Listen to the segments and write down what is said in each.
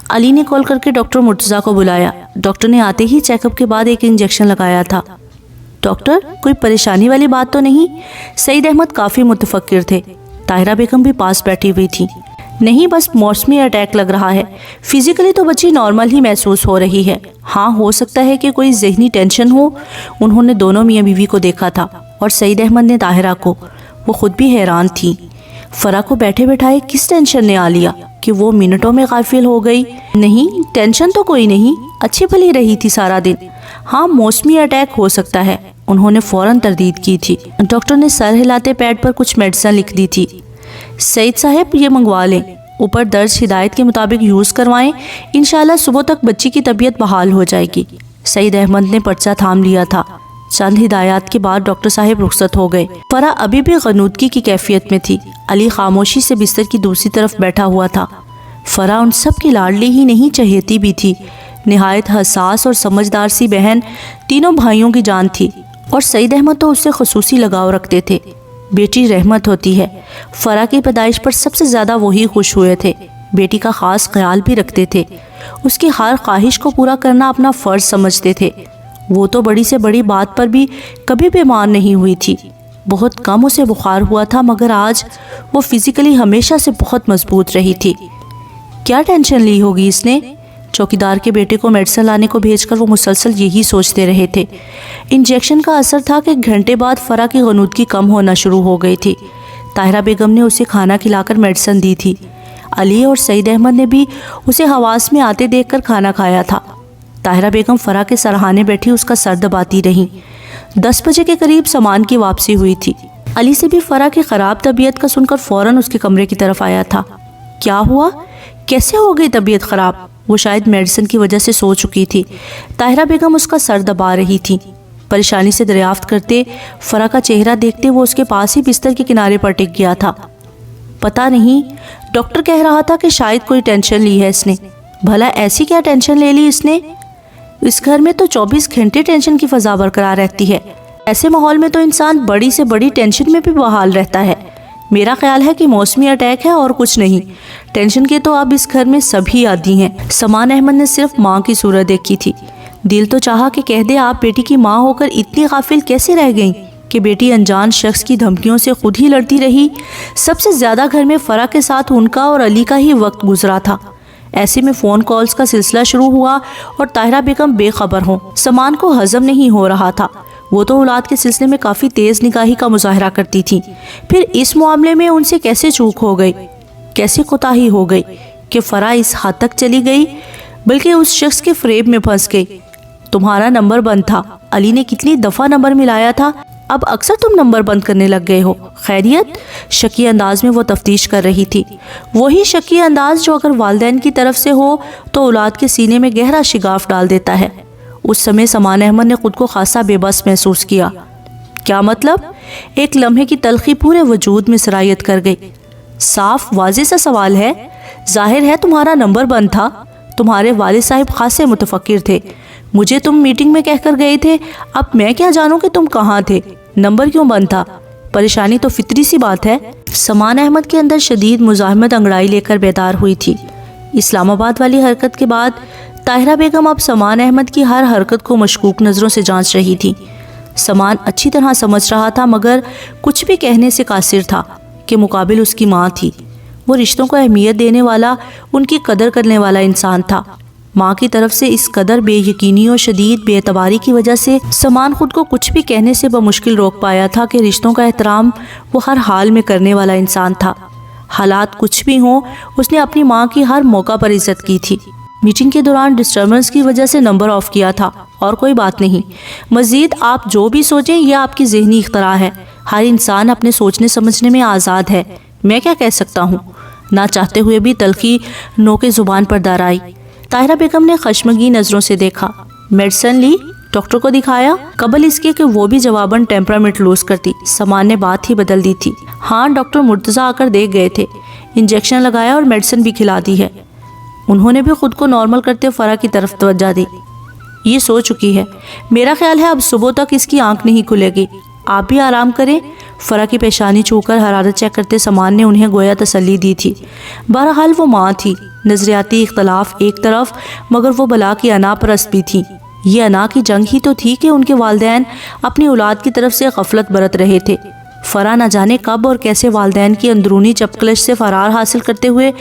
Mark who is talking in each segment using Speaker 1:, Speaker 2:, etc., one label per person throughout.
Speaker 1: علی نے کال کر کے ڈاکٹر مرتضیٰ کو بلایا۔ ڈاکٹر نے آتے ہی چیک اپ کے بعد ایک انجیکشن لگایا تھا۔ ڈاکٹر، کوئی پریشانی والی بات تو نہیں؟ سعید احمد کافی متفکر تھے۔ طاہرہ بیگم بھی پاس بیٹھی ہوئی تھی۔ نہیں، بس موسمی اٹیک لگ رہا ہے، فزیکلی تو بچی نارمل ہی محسوس ہو رہی ہے۔ ہاں، ہو سکتا ہے کہ کوئی ذہنی ٹینشن ہو۔ انہوں نے دونوں میاں بیوی کو دیکھا تھا اور سعید احمد نے طاہرہ کو۔ وہ خود بھی حیران تھی، فرح کو بیٹھے بیٹھائے کس ٹینشن نے آ لیا کہ وہ منٹوں میں غافل ہو گئی۔ نہیں، ٹینشن تو کوئی نہیں، اچھی بھلی رہی تھی سارا دن۔ ہاں، موسمی اٹیک ہو سکتا ہے، انہوں نے فوراً تردید کی تھی۔ ڈاکٹر نے سر ہلاتے پیڈ پر کچھ میڈیسن لکھ دی تھی۔ سعید صاحب، یہ منگوا لیں، اوپر درج ہدایت کے مطابق یوز کروائیں، انشاءاللہ صبح تک بچی کی طبیعت بحال ہو جائے گی۔ سعید احمد نے پرچہ تھام لیا تھا۔ چند ہدایات کے بعد ڈاکٹر صاحب رخصت ہو گئے۔ فرح ابھی بھی غنودگی کی کیفیت میں تھی۔ علی خاموشی سے بستر کی دوسری طرف بیٹھا ہوا تھا۔ فرح ان سب کی لاڈلی ہی نہیں، چہیتی بھی تھی۔ نہایت حساس اور سمجھدار سی بہن، تینوں بھائیوں کی جان تھی، اور سعید احمد تو اس سے خصوصی لگاؤ رکھتے تھے۔ بیٹی رحمت ہوتی ہے۔ فرح کی پیدائش پر سب سے زیادہ وہی خوش ہوئے تھے، بیٹی کا خاص خیال بھی رکھتے تھے، اس کی ہر خواہش کو پورا کرنا اپنا فرض سمجھتے تھے۔ وہ تو بڑی سے بڑی بات پر بھی کبھی بیمار نہیں ہوئی تھی۔ بہت کم اسے بخار ہوا تھا، مگر آج وہ فزیکلی ہمیشہ سے بہت مضبوط رہی تھی۔ کیا ٹینشن لی ہوگی اس نے؟ چوکیدار کے بیٹے کو میڈیسن لانے کو بھیج کر وہ مسلسل یہی سوچتے رہے تھے۔ انجیکشن کا اثر تھا کہ گھنٹے بعد فرح کی غنودگی کم ہونا شروع ہو گئی تھی۔ طاہرہ بیگم نے اسے کھانا کھلا کر میڈیسن دی تھی۔ علی اور سعید احمد نے بھی اسے حواس میں آتے دیکھ کر کھانا کھایا تھا۔ طاہرہ بیگم فرح کے سرہانے بیٹھی اس کا سر دباتی رہیں۔ 10 بجے کے قریب سامان کی واپسی ہوئی تھی۔ علی سے بھی فرح کی خراب طبیعت کا سن کر فوراً اس کے کمرے کی طرف آیا تھا۔ کیا ہوا؟ کیسے ہو گئی طبیعت خراب؟ وہ شاید میڈیسن کی وجہ سے سو چکی تھی۔ طاہرہ بیگم اس کا سر دبا رہی تھی۔ پریشانی سے دریافت کرتے فرح کا چہرہ دیکھتے وہ اس کے پاس ہی بستر کے کنارے پر ٹک گیا تھا۔ پتہ نہیں، ڈاکٹر کہہ رہا تھا کہ شاید کوئی ٹینشن لی ہے اس نے۔ بھلا ایسی کیا ٹینشن لے لی اس نے؟ اس گھر میں تو 24 گھنٹے ٹینشن کی فضا برقرار رہتی ہے۔ ایسے ماحول میں تو انسان بڑی سے بڑی ٹینشن میں بھی بحال رہتا ہے۔ میرا خیال ہے کہ موسمی اٹیک ہے اور کچھ نہیں۔ ٹینشن کے تو اب اس گھر میں سبھی عادی ہیں۔ سمان احمد نے صرف ماں کی صورت دیکھی تھی۔ دل تو چاہا کہ کہہ دے آپ بیٹی کی ماں ہو کر اتنی غافل کیسے رہ گئیں کہ بیٹی انجان شخص کی دھمکیوں سے خود ہی لڑتی رہی۔ سب سے زیادہ گھر میں فرح کے ساتھ ان کا اور علی کا ہی وقت گزرا تھا۔ ایسے میں فون کالز کا سلسلہ شروع ہوا اور طاہرہ بیگم بے خبر ہوں۔ سمان کو ہضم نہیں ہو رہا تھا۔ وہ تو اولاد کے سلسلے میں کافی تیز نگاہی کا مظاہرہ کرتی تھی، پھر اس معاملے میں ان سے کیسے چوک ہو گئی، کیسے کوتاہی ہو گئی کہ فرح اس حد تک چلی گئی، بلکہ اس شخص کے فریب میں پھنس گئی۔ تمہارا نمبر بند تھا، علی نے کتنی دفعہ نمبر ملایا تھا، اب اکثر تم نمبر بند کرنے لگ گئے ہو، خیریت؟ شکی انداز میں وہ تفتیش کر رہی تھی۔ وہی شکی انداز جو اگر والدین کی طرف سے ہو تو اولاد کے سینے میں گہرا شگاف ڈال دیتا ہے۔ اس سمے سمان احمد نے خود کو خاصا بے بس محسوس کیا۔ کیا مطلب؟ ایک لمحے کی تلخی پورے وجود میں سرایت کر گئی۔ صاف واضح سا سوال ہے، ظاہر ہے تمہارا نمبر بند تھا۔ تمہارے والد صاحب خاصے متفکر تھے، مجھے تم میٹنگ میں کہہ کر گئے تھے، اب میں کیا جانوں کہ تم کہاں تھے، نمبر کیوں بند تھا؟ پریشانی تو فطری سی بات ہے۔ سمان احمد کے اندر شدید مزاحمت انگڑائی لے کر بیدار ہوئی تھی۔ اسلام آباد والی حرکت کے بعد طاہرہ بیگم اب سمان احمد کی ہر حرکت کو مشکوک نظروں سے جانچ رہی تھی۔ سمان اچھی طرح سمجھ رہا تھا، مگر کچھ بھی کہنے سے قاصر تھا کہ مقابل اس کی ماں تھی۔ وہ رشتوں کو اہمیت دینے والا، ان کی قدر کرنے والا انسان تھا۔ ماں کی طرف سے اس قدر بے یقینی اور شدید بے اعتباری کی وجہ سے سمان خود کو کچھ بھی کہنے سے بمشکل روک پایا تھا کہ رشتوں کا احترام وہ ہر حال میں کرنے والا انسان تھا۔ حالات کچھ بھی ہوں، اس نے اپنی ماں کی ہر موقع پر عزت کی تھی۔ میٹنگ کے دوران ڈسٹربنس کی وجہ سے نمبر آف کیا تھا، اور کوئی بات نہیں۔ مزید آپ جو بھی سوچیں یہ آپ کی ذہنی اختراع ہے۔ ہر انسان اپنے سوچنے سمجھنے میں آزاد ہے۔ میں کیا کہہ سکتا ہوں؟ نہ چاہتے ہوئے بھی تلخی نوکے زبان پر دار آئی۔ طاہرہ بیگم نے خشمگین نظروں سے دیکھا۔ میڈیسن لی؟ ڈاکٹر کو دکھایا؟ قبل اس کے کہ وہ بھی جواباً ٹیمپرامنٹ لوز کرتی، سمان نے بات ہی بدل دی تھی۔ ہاں، ڈاکٹر مرتضیٰ آ کر دیکھ گئے تھے، انجیکشن لگایا اور میڈیسن بھی کھلا دی ہے۔ انہوں نے بھی خود کو نارمل کرتے فرح کی طرف توجہ دی۔ یہ سو چکی ہے، میرا خیال ہے اب صبح تک اس کی آنکھ نہیں کھلے گی، آپ بھی آرام کریں۔ فرح کی پیشانی چھو کر حرارت چیک کرتے سمان نے انہیں گویا تسلی دی تھی۔ بہرحال وہ ماں تھی، نظریاتی اختلاف ایک طرف، مگر وہ بلا کی انا پرست بھی تھی۔ یہ انا کی جنگ ہی تو تھی کہ ان کے والدین اپنی اولاد کی طرف سے غفلت برت رہے تھے۔ فرح نہ جانے کب اور کیسے والدین کی اندرونی چپکلش سے فرار حاصل کرتے ہوئے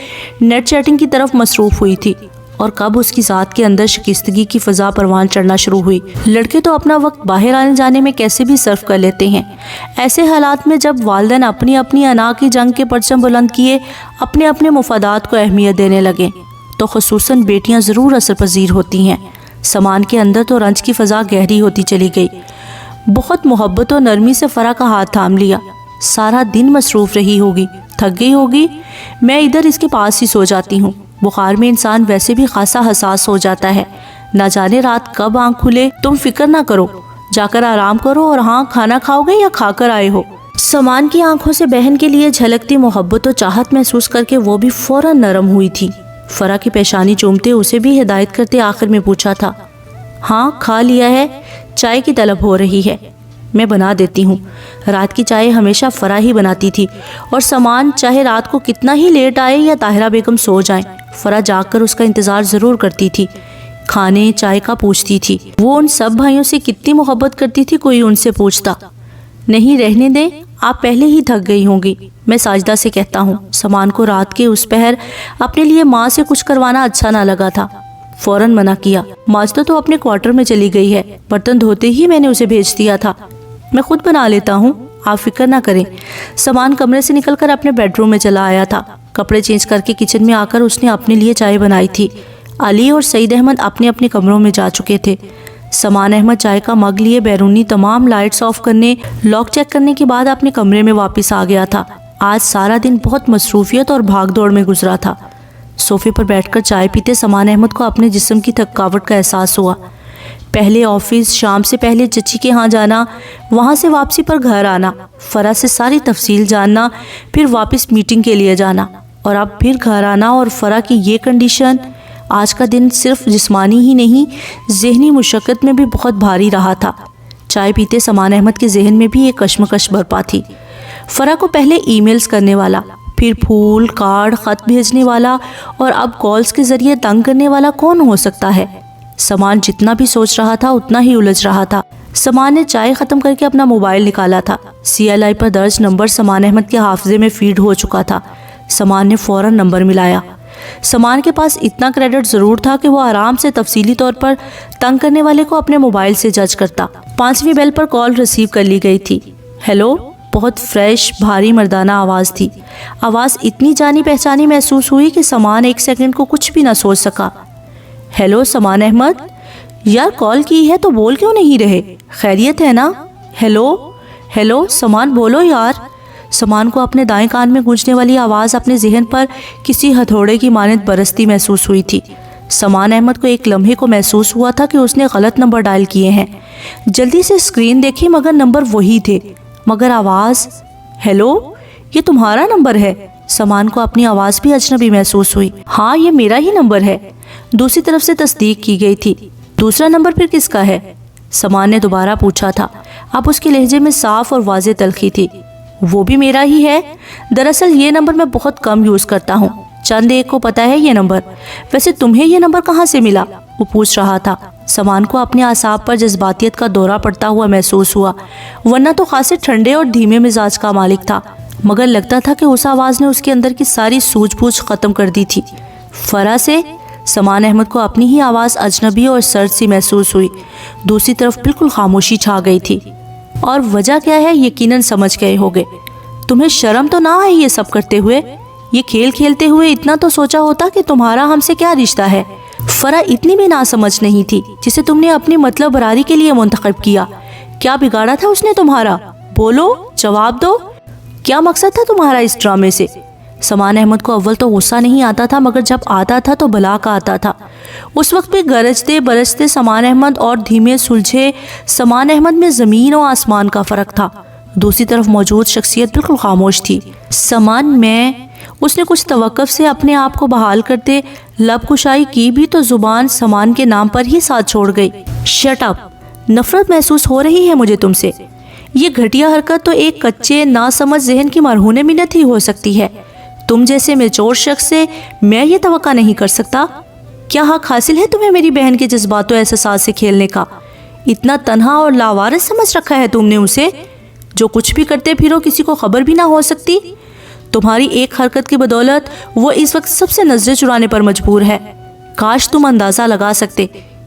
Speaker 1: نیٹ چیٹنگ کی طرف مصروف ہوئی تھی، اور کب اس کی ذات کے اندر شکستگی کی فضا پروان چڑھنا شروع ہوئی۔ لڑکے تو اپنا وقت باہر آنے جانے میں کیسے بھی صرف کر لیتے ہیں۔ ایسے حالات میں جب والدین اپنی اپنی انا کی جنگ کے پرچم بلند کیے اپنے اپنے مفادات کو اہمیت دینے لگے، تو خصوصاً بیٹیاں ضرور اثر پذیر ہوتی ہیں۔ سامان کے اندر تو رنج کی فضا گہری ہوتی چلی گئی۔ بہت محبت و نرمی سے فرح کا ہاتھ تھام لیا۔ سارا دن مصروف رہی ہوگی، تھک گئی ہوگی، میں ادھر اس کے پاس ہی سو جاتی ہوں۔ بخار میں انسان ویسے بھی خاصا حساس ہو جاتا ہے، نہ جانے رات کب آنکھ کھلے۔ تم فکر نہ کرو، جا کر آرام کرو، اور ہاں کھانا کھاؤ گے یا کھا کر آئے ہو؟ سامان کی آنکھوں سے بہن کے لیے جھلکتی محبت و چاہت محسوس کر کے وہ بھی فوراً نرم ہوئی تھی۔ فرح کی پیشانی چومتے اسے بھی ہدایت کرتے آخر میں پوچھا تھا، ہاں کھا لیا ہے، چائے کی طلب ہو رہی ہے، میں بنا دیتی ہوں۔ رات کی چائے ہمیشہ فرح ہی بناتی تھی، اور سامان چاہے رات کو کتنا ہی لیٹ آئے یا طاہرہ بیگم سو جائیں، فرح جاگ کر اس کا انتظار ضرور کرتی تھی، کھانے چائے کا پوچھتی تھی۔ وہ ان سب بھائیوں سے کتنی محبت کرتی تھی، کوئی ان سے پوچھتا نہیں؟ رہنے دیں، آپ پہلے ہی تھک گئی ہوں گی، میں ساجدہ سے کہتا ہوں۔ سامان کو رات کے اس پہر اپنے لیے ماں سے کچھ کروانا اچھا نہ لگا تھا، فوراً منع کیا۔ ماجدہ تو اپنے کوارٹر میں چلی گئی ہے، برتن دھوتے ہی میں نے اسے بھیج دیا تھا، میں خود بنا لیتا ہوں، آپ فکر نہ کریں۔ سامان کمرے سے نکل کر اپنے بیڈ روم میں چلا آیا تھا۔ کپڑے چینج کر کے کچن میں آ کر اس نے اپنے لیے چائے بنائی تھی۔ علی اور سعید احمد اپنے اپنے کمروں میں جا چکے تھے۔ سامان احمد چائے کا مگ لیے بیرونی تمام لائٹس آف کرنے، لاک چیک کرنے کے بعد اپنے کمرے میں واپس آ گیا تھا۔ آج سارا دن بہت مصروفیت اور بھاگ دوڑ میں گزرا تھا۔ صوفے پر بیٹھ کر چائے پیتے سامان احمد کو اپنے جسم کی تھکاوٹ کا احساس ہوا۔ پہلے آفس، شام سے پہلے چچی کے ہاں جانا، وہاں سے واپسی پر گھر آنا، فرح سے ساری تفصیل جاننا، پھر واپس میٹنگ کے لیے جانا، اور اب پھر گھر آنا، اور فرح کی یہ کنڈیشن۔ آج کا دن صرف جسمانی ہی نہیں، ذہنی مشقت میں بھی بہت بھاری رہا تھا۔ چائے پیتے سامان احمد کے ذہن میں بھی ایک کشمکش برپا تھی۔ فرح کو پہلے ای میلز کرنے والا، پھر پھول، کارڈ، خط بھیجنے والا، اور اب کالز کے ذریعے تنگ کرنے والا کون ہو سکتا ہے؟ سامان جتنا بھی سوچ رہا تھا اتنا ہی الجھ رہا تھا۔ سامان نے چائے ختم کر کے اپنا موبائل نکالا تھا۔ CLI پر درج نمبر سامان احمد کے حافظے میں فیڈ ہو چکا تھا۔ سامان نے فوراً نمبر ملایا۔ سامان کے پاس اتنا کریڈٹ ضرور تھا کہ وہ آرام سے تفصیلی طور پر تنگ کرنے والے کو اپنے موبائل سے جج کرتا۔ 5ویں بیل پر کال ریسیو کر لی گئی تھی۔ ہیلو، بہت فریش بھاری مردانہ آواز تھی۔ آواز اتنی جانی پہچانی محسوس ہوئی کہ سامان ایک سیکنڈ کو کچھ بھی نہ سوچ سکا۔ ہیلو سامان احمد، یار کال کی ہے تو بول کیوں نہیں رہے؟ خیریت ہے نا؟ ہیلو ہیلو سامان بولو یار۔ سامان کو اپنے دائیں کان میں گونجنے والی آواز اپنے ذہن پر کسی ہتھوڑے کی مانند برستی محسوس ہوئی تھی۔ سامان احمد کو ایک لمحے کو محسوس ہوا تھا کہ اس نے غلط نمبر ڈائل کیے ہیں۔ جلدی سے اسکرین دیکھی مگر نمبر وہی تھے، مگر آواز ہیلو، یہ تمہارا نمبر ہے؟ سامان کو اپنی آواز بھی اجنبی محسوس ہوئی۔ ہاں یہ میرا ہی نمبر ہے، دوسری طرف سے تصدیق کی گئی تھی۔ دوسرا نمبر پھر کس کا ہے؟ سامان نے دوبارہ پوچھا تھا۔ اب اس کے لہجے میں صاف اور واضح تلخی تھی۔ وہ بھی میرا ہی ہے، دراصل یہ نمبر میں بہت کم یوز کرتا ہوں، چند ایک کو پتا ہے یہ نمبر۔ ویسے تمہیں یہ نمبر کہاں سے ملا؟ وہ پوچھ رہا تھا۔ سامان کو اپنے اعصاب پر جذباتیت کا دورہ پڑتا ہوا محسوس ہوا، ورنہ تو خاصے ٹھنڈے اور دھیمے مزاج کا مالک تھا، مگر لگتا تھا کہ اس آواز نے اس کے اندر کی ساری سوجھ بوجھ ختم کر دی تھی۔ فرح سے؟ سامان احمد کو اپنی ہی آواز اجنبی اور سرد سی محسوس ہوئی۔ دوسری طرف بالکل خاموشی چھا گئی تھی۔ اور وجہ کیا ہے یقیناً سمجھ گئے ہوگے۔ تمہیں شرم تو نہ آئی یہ سب کرتے ہوئے؟ یہ کھیل کھیلتے ہوئے اتنا تو سوچا ہوتا کہ تمہارا ہم سے کیا رشتہ ہے۔ فرح اتنی بھی ناسمجھ نہیں تھی جسے تم نے اپنی مطلب براری کے لیے منتخب کیا۔ کیا بگاڑا تھا اس نے تمہارا؟ بولو، جواب دو، کیا مقصد تھا تمہارا اس ڈرامے سے؟ سامان احمد کو اول تو غصہ نہیں آتا تھا، مگر جب آتا تھا تو بلا کا آتا تھا۔ اس وقت بھی گرجتے برستے سامان احمد اور دھیمے سلجھے سامان احمد میں زمین و آسمان کا فرق تھا۔ دوسری طرف موجود شخصیت بالکل خاموش تھی۔ سامان میں، اس نے کچھ توقف سے اپنے آپ کو بحال کرتے لب کشائی کی بھی تو زبان سامان کے نام پر ہی ساتھ چھوڑ گئی۔ شٹ اپ، نفرت محسوس ہو رہی ہے مجھے تم سے۔ یہ گھٹیا حرکت تو ایک کچے ناسمجھ ذہن کی مرہون منت ہی ہو سکتی ہے۔ تم جیسے میچور شخص سے میں یہ توقع نہیں کر سکتا۔ کیا حق حاصل ہے تمہیں میری بہن کے جذبات و احساسات سے کھیلنے کا؟ اتنا تنہا اور لاوارث سمجھ رکھا ہے تم نے اسے، جو کچھ بھی کرتے پھرو کسی کو خبر بھی نہ ہو سکتی؟ تمہاری ایک حرکت کی بدولت وہ اس وقت سب سے نظریں چرانے پر مجبور ہے۔ کاش تم اندازہ لگا سکتے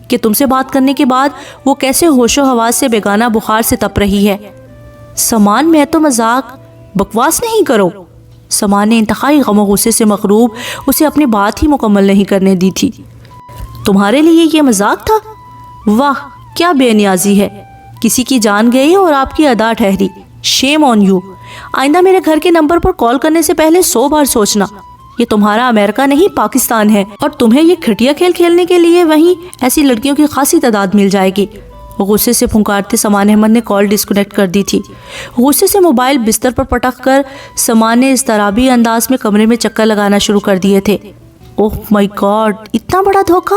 Speaker 1: کہ تم سے بات کرنے کے بعد وہ کیسے ہوش و حواس سے بیگانہ بخار سے تپ رہی ہے۔ سامان، میں تو مذاق، بکواس نہیں کرو۔ سامان نے انتہائی غم و غصے سے مغروب اسے اپنی بات ہی مکمل نہیں کرنے دی تھی۔ تمہارے لیے یہ مذاق تھا؟ واہ کیا بے نیازی ہے، کسی کی جان گئی اور آپ کی ادا ٹھہری۔ شیم آن یو۔ آئندہ میرے گھر کے نمبر پر کال کرنے سے پہلے 100 بار سوچنا۔ یہ تمہارا امریکہ نہیں پاکستان ہے، اور تمہیں یہ گھٹیا کھیل کھیلنے کے لیے وہیں ایسی لڑکیوں کی خاصی تعداد مل جائے گی۔ غصے سے پھنکارتے سامان احمد نے کال ڈسکنیکٹ کر دی تھی۔ غصے سے موبائل بستر پر پٹک کر سامان نے اضطرابی انداز میں کمرے میں چکر لگانا شروع کر دیے تھے۔ اوہ مائی گاڈ، اتنا بڑا دھوکہ!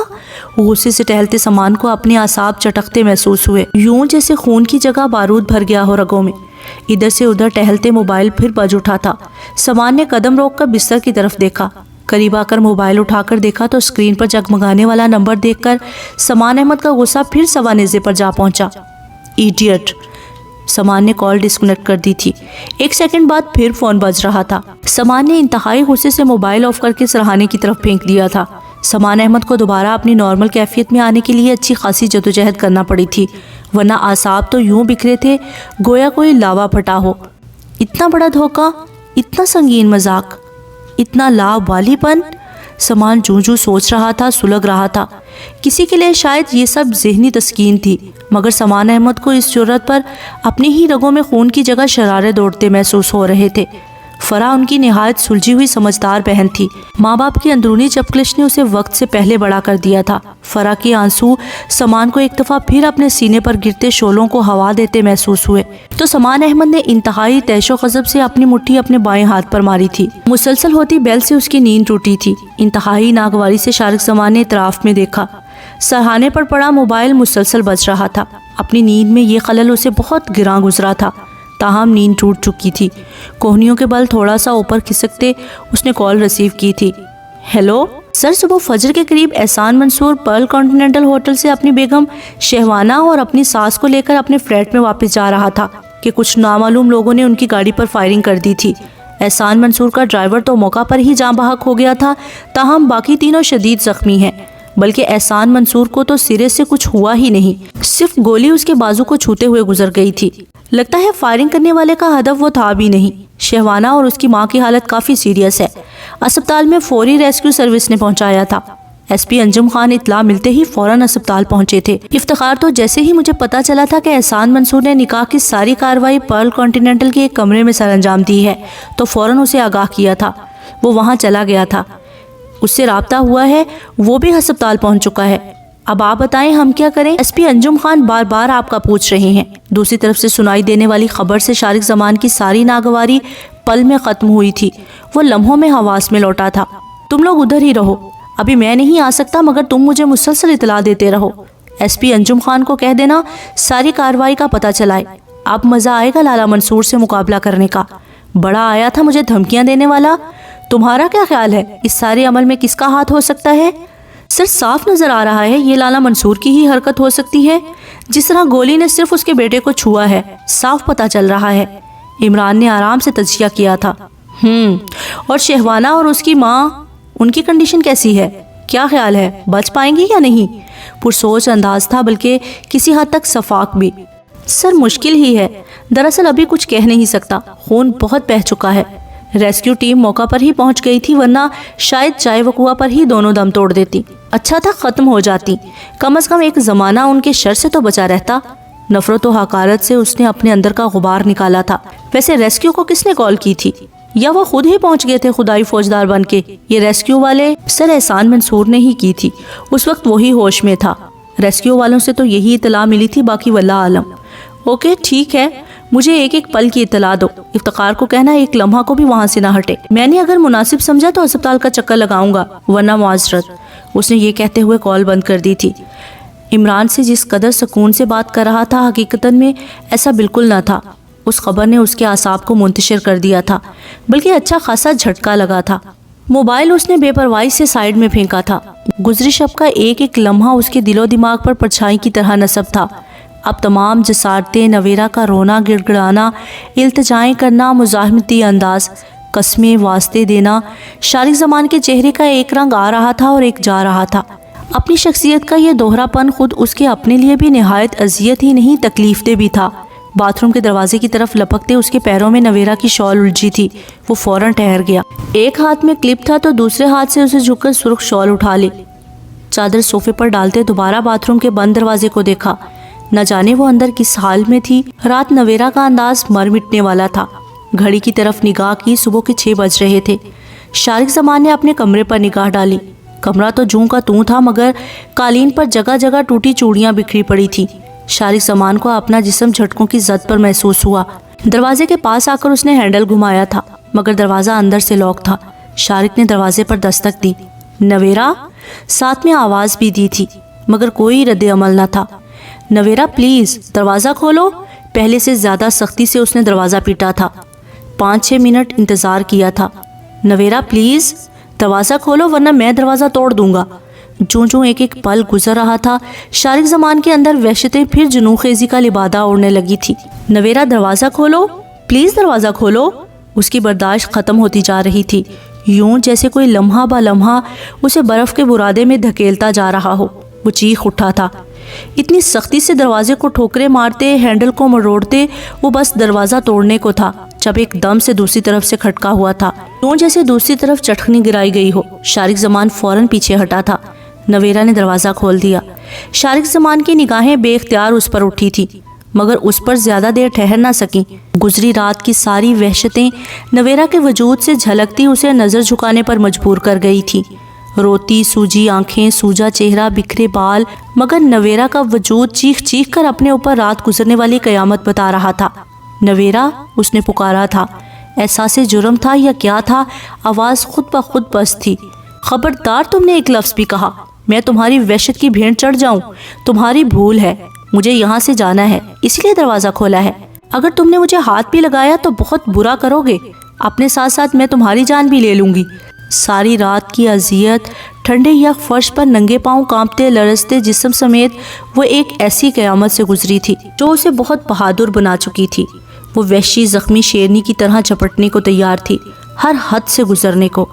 Speaker 1: غصے سے ٹہلتے سامان کو اپنے اعصاب چٹکتے محسوس ہوئے، یوں جیسے خون کی جگہ بارود بھر گیا ہو رگوں میں۔ ادھر سے ادھر ٹہلتے موبائل پھر بج اٹھا تھا۔ سامان نے قدم روک کر بستر کی طرف دیکھا۔ قریب آ کر موبائل اٹھا کر دیکھا تو اسکرین پر جگمگانے والا نمبر دیکھ کر سامان احمد کا غصہ پھر سوا نیزے پر جا پہنچا۔ ایڈیٹ! سامان نے کال ڈسکنیکٹ کر دی تھی۔ 1 سیکنڈ بعد پھر فون بج رہا تھا۔ سامان نے انتہائی غصے سے موبائل آف کر کے سرہانے کی طرف پھینک دیا تھا۔ سامان احمد کو دوبارہ اپنی نارمل کیفیت میں آنے کے لیے اچھی خاصی جدوجہد کرنا پڑی تھی، ورنہ اعصاب تو یوں بکھرے تھے گویا کوئی لاوا پھٹا ہو۔ اتنا بڑا دھوکہ، اتنا سنگین مذاق، اتنا لاوالی پن! سامان جوں سوچ رہا تھا سلگ رہا تھا۔ کسی کے لیے شاید یہ سب ذہنی تسکین تھی، مگر سامان احمد کو اس جرأت پر اپنی ہی رگوں میں خون کی جگہ شرارے دوڑتے محسوس ہو رہے تھے۔ فرا ان کی نہایت سلجھی ہوئی سمجھدار بہن تھی۔ ماں باپ کی اندرونی چپکلش نے اسے وقت سے پہلے بڑا کر دیا تھا۔ فرا کے آنسو سامان کو ایک دفعہ پھر اپنے سینے پر گرتے شعلوں کو ہوا دیتے محسوس ہوئے تو سامان احمد نے انتہائی طیش و غضب سے اپنی مٹھی اپنے بائیں ہاتھ پر ماری تھی۔ مسلسل ہوتی بیل سے اس کی نیند ٹوٹی تھی۔ انتہائی ناگواری سے شارق زمان نے اطراف میں دیکھا۔ سرہانے پر پڑا موبائل مسلسل بج رہا تھا۔ اپنی نیند میں یہ خلل اسے بہت گراں گزرا تھا، تاہم نیند ٹوٹ چکی تھی۔ کوہنیوں کے بل تھوڑا سا اوپر کھسکتے اس نے کال ریسیو کی تھی۔ ہیلو سر، صبح فجر کے قریب احسان منصور پرل کانٹیننٹل ہوٹل سے اپنی بیگم شہوانہ اور اپنی ساس کو لے کر اپنے فلیٹ میں واپس جا رہا تھا کہ کچھ نامعلوم لوگوں نے ان کی گاڑی پر فائرنگ کر دی تھی۔ احسان منصور کا ڈرائیور تو موقع پر ہی جاں بحق ہو گیا تھا، تاہم باقی تینوں شدید زخمی ہیں، بلکہ احسان منصور کو تو سرے سے کچھ ہوا ہی نہیں، صرف گولی اس کے بازو کو چھوتے ہوئے گزر گئی تھی۔ لگتا ہے فائرنگ کرنے والے کا ہدف وہ تھا بھی نہیں۔ شہوانہ اور اس کی ماں کی حالت کافی سیریس ہے، اسپتال میں فوری ریسکیو سروس نے پہنچایا تھا۔ ایس پی انجم خان اطلاع ملتے ہی فوراً اسپتال پہنچے تھے۔ افتخار تو جیسے ہی مجھے پتا چلا تھا کہ احسان منصور نے نکاح کی ساری کارروائی پرل کانٹیننٹل کے ایک کمرے میں سر انجام دی ہے تو فوراً اسے آگاہ کیا تھا۔ وہ وہاں چلا گیا تھا، اس سے رابطہ ہوا ہے، وہ بھی ہسپتال پہنچ چکا ہے۔ اب آپ بتائیں ہم کیا کریں؟ ایس پی انجم خان بار بار آپ کا پوچھ رہے ہیں۔ دوسری طرف سے سنائی دینے والی خبر سے شارق زمان کی ساری ناگواری پل میں ختم ہوئی تھی۔ وہ لمحوں میں حواس میں لوٹا تھا۔ تم لوگ ادھر ہی رہو، ابھی میں نہیں آ سکتا، مگر تم مجھے مسلسل اطلاع دیتے رہو۔ ایس پی انجم خان کو کہہ دینا ساری کارروائی کا پتہ چلائے۔ اب مزہ آئے گا لالا منصور سے مقابلہ کرنے کا۔ بڑا آیا تھا مجھے دھمکیاں دینے والا۔ تمہارا کیا خیال ہے اس سارے عمل میں کس کا ہاتھ ہو سکتا ہے؟ سر صاف نظر آ رہا ہے یہ لالا منصور کی ہی حرکت ہو سکتی ہے، جس طرح گولی نے صرف اس کے بیٹے کو چھوا ہے، صاف پتہ چل رہا ہے۔ عمران نے آرام سے تجزیہ کیا تھا۔ اور شہوانہ اور اس کی ماں، ان کی کنڈیشن کیسی ہے؟ کیا خیال ہے بچ پائیں گی یا نہیں؟ پرسوچ انداز تھا، بلکہ کسی حد تک شفاق بھی۔ سر مشکل ہی ہے، دراصل ابھی کچھ کہہ نہیں سکتا، خون بہت بہہ چکا ہے۔ ریسکیو ٹیم موقع پر ہی پہنچ گئی تھی، ورنہ شاید چائے وقوع پر ہی دونوں دم توڑ دیتی۔ اچھا تھا ختم ہو جاتی، کم از کم ایک زمانہ ان کے شر سے تو بچا رہتا۔ نفرت و حقارت سے اس نے اپنے اندر کا غبار نکالا تھا۔ ویسے ریسکیو کو کس نے کال کی تھی، یا وہ خود ہی پہنچ گئے تھے خدائی فوجدار بن کے؟ یہ ریسکیو والے سر احسان منصور نے ہی کی تھی، اس وقت وہی ہوش میں تھا۔ ریسکیو والوں سے تو یہی اطلاع ملی تھی، باقی واللہ عالم۔ اوکے ٹھیک ہے، مجھے ایک ایک پل کی اطلاع دو۔ افتخار کو کہنا ایک لمحہ کو بھی وہاں سے نہ ہٹے۔ میں نے اگر مناسب سمجھا تو اسپتال کا چکر لگاؤں گا، ورنہ معذرت۔ اس نے یہ کہتے ہوئے کال بند کر دی تھی۔ عمران سے جس قدر سکون سے بات کر رہا تھا، حقیقتاً میں ایسا بالکل نہ تھا۔ اس خبر نے اس کے اعصاب کو منتشر کر دیا تھا، بلکہ اچھا خاصا جھٹکا لگا تھا۔ موبائل اس نے بے پرواہی سے سائیڈ میں پھینکا تھا۔ گزری شب کا ایک ایک لمحہ اس کے دل و دماغ پر پرچھائی کی طرح نصب تھا۔ اب تمام جسارتیں، نویرا کا رونا، گڑ گڑانا، التجائیں کرنا، مزاحمتی انداز، قسمیں، واسطے دینا، شارق زمان کے چہرے کا ایک رنگ آ رہا تھا اور ایک جا رہا تھا۔ اپنی شخصیت کا یہ دوہرا پن خود اس کے اپنے لیے بھی نہایت اذیت ہی نہیں تکلیف دہ بھی تھا۔ باتھ روم کے دروازے کی طرف لپکتے اس کے پیروں میں نویرا کی شال الجھی تھی۔ وہ فوراً ٹھہر گیا۔ ایک ہاتھ میں کلپ تھا تو دوسرے ہاتھ سے اسے جھک کر سرخ شال اٹھا لی۔ چادر صوفے پر ڈالتے دوبارہ باتھ روم کے بند دروازے کو دیکھا۔ نہ جانے وہ اندر کس حال میں تھی۔ رات نویرا کا انداز مر مٹنے والا تھا۔ گھڑی کی طرف نگاہ کی، صبح کے 6 بج رہے تھے۔ شارق زمان نے اپنے کمرے پر نگاہ ڈالی۔ کمرہ تو جوں کا توں تھا، مگر قالین پر جگہ جگہ ٹوٹی چوڑیاں بکھری پڑی تھی۔ شارق زمان کو اپنا جسم جھٹکوں کی زد پر محسوس ہوا۔ دروازے کے پاس آ کر اس نے ہینڈل گھمایا تھا، مگر دروازہ اندر سے لاک تھا۔ شارق نے دروازے پر دستک دی۔ نویرا؟ ساتھ میں آواز بھی دی تھی، مگر کوئی رد عمل نہ تھا۔ نویرا پلیز دروازہ کھولو۔ پہلے سے زیادہ سختی سے اس نے دروازہ پیٹا تھا۔ 5-6 منٹ انتظار کیا تھا۔ نویرا پلیز دروازہ کھولو ورنہ میں دروازہ توڑ دوں گا۔ جوں ایک ایک پل گزر رہا تھا، شارق زمان کے اندر وحشتیں پھر جنون خیزی کا لبادہ اوڑھنے لگی تھی۔ نویرا دروازہ کھولو، پلیز دروازہ کھولو۔ اس کی برداشت ختم ہوتی جا رہی تھی، یوں جیسے کوئی لمحہ با لمحہ اسے برف کے برادے میں دھکیلتا جا رہا ہو۔ وہ چیخ اٹھا تھا۔ اتنی سختی سے دروازے کو ٹھوکرے مارتے، ہینڈل کو مروڑتے وہ بس دروازہ توڑنے کو تھا، جب ایک دم سے دوسری طرف سے کھٹکا ہوا تھا، یوں جیسے دوسری طرف چٹکنی گرائی گئی ہو۔ شارق زمان فوراً پیچھے ہٹا تھا۔ نویرا نے دروازہ کھول دیا۔ شارق زمان کی نگاہیں بے اختیار اس پر اٹھی تھی، مگر اس پر زیادہ دیر ٹھہر نہ سکیں۔ گزری رات کی ساری وحشتیں نویرا کے وجود سے جھلکتی اسے نظر جھکانے پر مجبور کر گئی تھی۔ روتی سوجی آنکھیں، سوجا چہرہ، بکھرے بال، مگر نویرا کا وجود چیخ چیخ کر اپنے اوپر رات گزرنے والی قیامت بتا رہا تھا۔ نویرا، اس نے پکارا تھا۔ احساس جرم تھا یا کیا تھا، آواز خود بخود بس تھی۔ خبردار تم نے ایک لفظ بھی کہا، میں تمہاری وحشت کی بھینٹ چڑھ جاؤں۔ تمہاری بھول ہے، مجھے یہاں سے جانا ہے، اس لیے دروازہ کھولا ہے۔ اگر تم نے مجھے ہاتھ بھی لگایا تو بہت برا کرو گے، اپنے ساتھ ساتھ میں تمہاری جان بھی لے لوں گی۔ ساری رات کی اذیت، ٹھنڈے یک فرش پر ننگے پاؤں کانپتے لرزتے جسم سمیت وہ ایک ایسی قیامت سے گزری تھی جو اسے بہت بہادر بنا چکی تھی۔ وہ وحشی زخمی شیرنی کی طرح چپٹنے کو تیار تھی، ہر حد سے گزرنے کو۔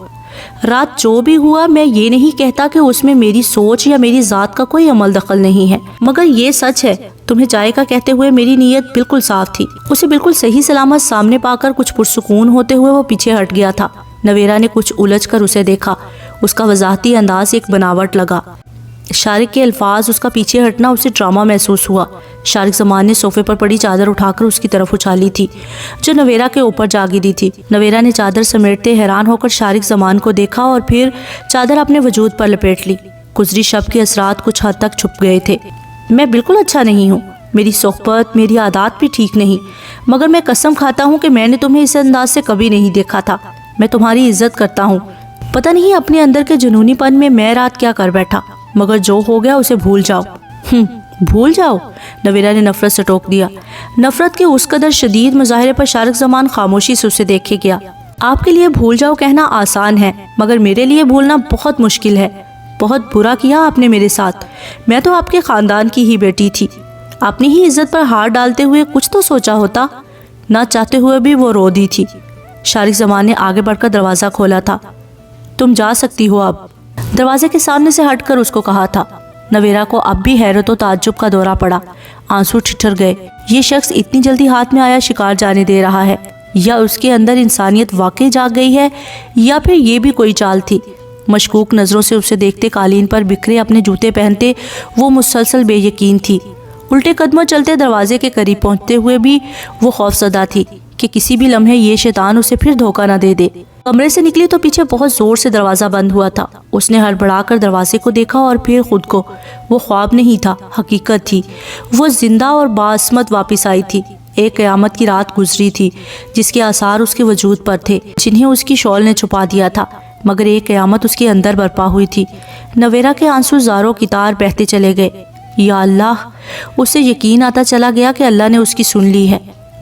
Speaker 1: رات جو بھی ہوا، میں یہ نہیں کہتا کہ اس میں میری سوچ یا میری ذات کا کوئی عمل دخل نہیں ہے، مگر یہ سچ ہے، تمہیں چائے کا کہتے ہوئے میری نیت بالکل صاف تھی۔ اسے بالکل صحیح سلامت سامنے پا کر کچھ پرسکون ہوتے ہوئے وہ پیچھے ہٹ گیا تھا۔ نویرا نے کچھ الجھ کر اسے دیکھا۔ اس کا وضاحتی انداز ایک بناوٹ لگا۔ شارق کے الفاظ، اس کا پیچھے ہٹنا اسے ڈرامہ محسوس ہوا۔ شارق زمان نے صوفے پر پڑی چادر اٹھا کر اس کی طرف اچھالی تھی جو نویرا کے اوپر جا گری تھی۔ نویرا نے چادر سمیٹتے حیران ہو کر شارق زمان کو دیکھا اور پھر چادر اپنے وجود پر لپیٹ لی۔ گزری شب کے اثرات کچھ حد تک چھپ گئے تھے۔ میں بالکل اچھا نہیں ہوں، میری صحبت، میری عادات بھی ٹھیک نہیں، مگر میں قسم کھاتا ہوں کہ میں نے تمہیں اس انداز سے کبھی نہیں دیکھا تھا۔ میں تمہاری عزت کرتا ہوں۔ پتہ نہیں اپنے اندر کے جنونی پن میں رات کیا کر بیٹھا، مگر جو ہو گیا اسے بھول جاؤ۔ بھول جاؤ؟ نویرا نے نفرت سے ٹوک دیا۔ نفرت کے اس قدر شدید مظاہرے پر شارق زمان خاموشی سے اسے دیکھے گیا۔ آپ کے لیے بھول جاؤ کہنا آسان ہے، مگر میرے لیے بھولنا بہت مشکل ہے۔ بہت برا کیا آپ نے میرے ساتھ، میں تو آپ کے خاندان کی ہی بیٹی تھی۔ اپنی ہی عزت پر ہاتھ ڈالتے ہوئے کچھ تو سوچا ہوتا۔ نہ چاہتے ہوئے بھی وہ رو دی تھی۔ شارق زمان نے آگے بڑھ کر دروازہ کھولا تھا۔ تم جا سکتی ہو اب، دروازے کے سامنے سے ہٹ کر اس کو کہا تھا۔ نویرا کو اب بھی حیرت و تعجب کا دورہ پڑا، آنسو ٹھٹر گئے۔ یہ شخص اتنی جلدی ہاتھ میں آیا شکار جانے دے رہا ہے، یا اس کے اندر انسانیت واقعی جاگ گئی ہے، یا پھر یہ بھی کوئی چال تھی۔ مشکوک نظروں سے اسے دیکھتے، قالین پر بکھرے اپنے جوتے پہنتے وہ مسلسل بے یقین تھی۔ الٹے قدموں چلتے دروازے کے قریب پہنچتے ہوئے بھی وہ خوفزدہ تھی کہ کسی بھی لمحے یہ شیطان اسے پھر دھوکہ نہ دے دے۔ کمرے سے نکلی تو پیچھے بہت زور سے دروازہ بند ہوا تھا۔ اس نے ہڑبڑا کر دروازے کو دیکھا اور پھر خود کو۔ وہ خواب نہیں تھا، حقیقت تھی۔ وہ زندہ اور باعصمت واپس آئی تھی۔ ایک قیامت کی رات گزری تھی جس کے آثار اس کے وجود پر تھے، جنہیں اس کی شال نے چھپا دیا تھا، مگر ایک قیامت اس کے اندر برپا ہوئی تھی۔ نویرا کے آنسو زاروں کی طار بہتے چلے گئے۔ یا اللہ! اسے یقین آتا چلا گیا کہ اللہ نے اس کی سن لی ہے۔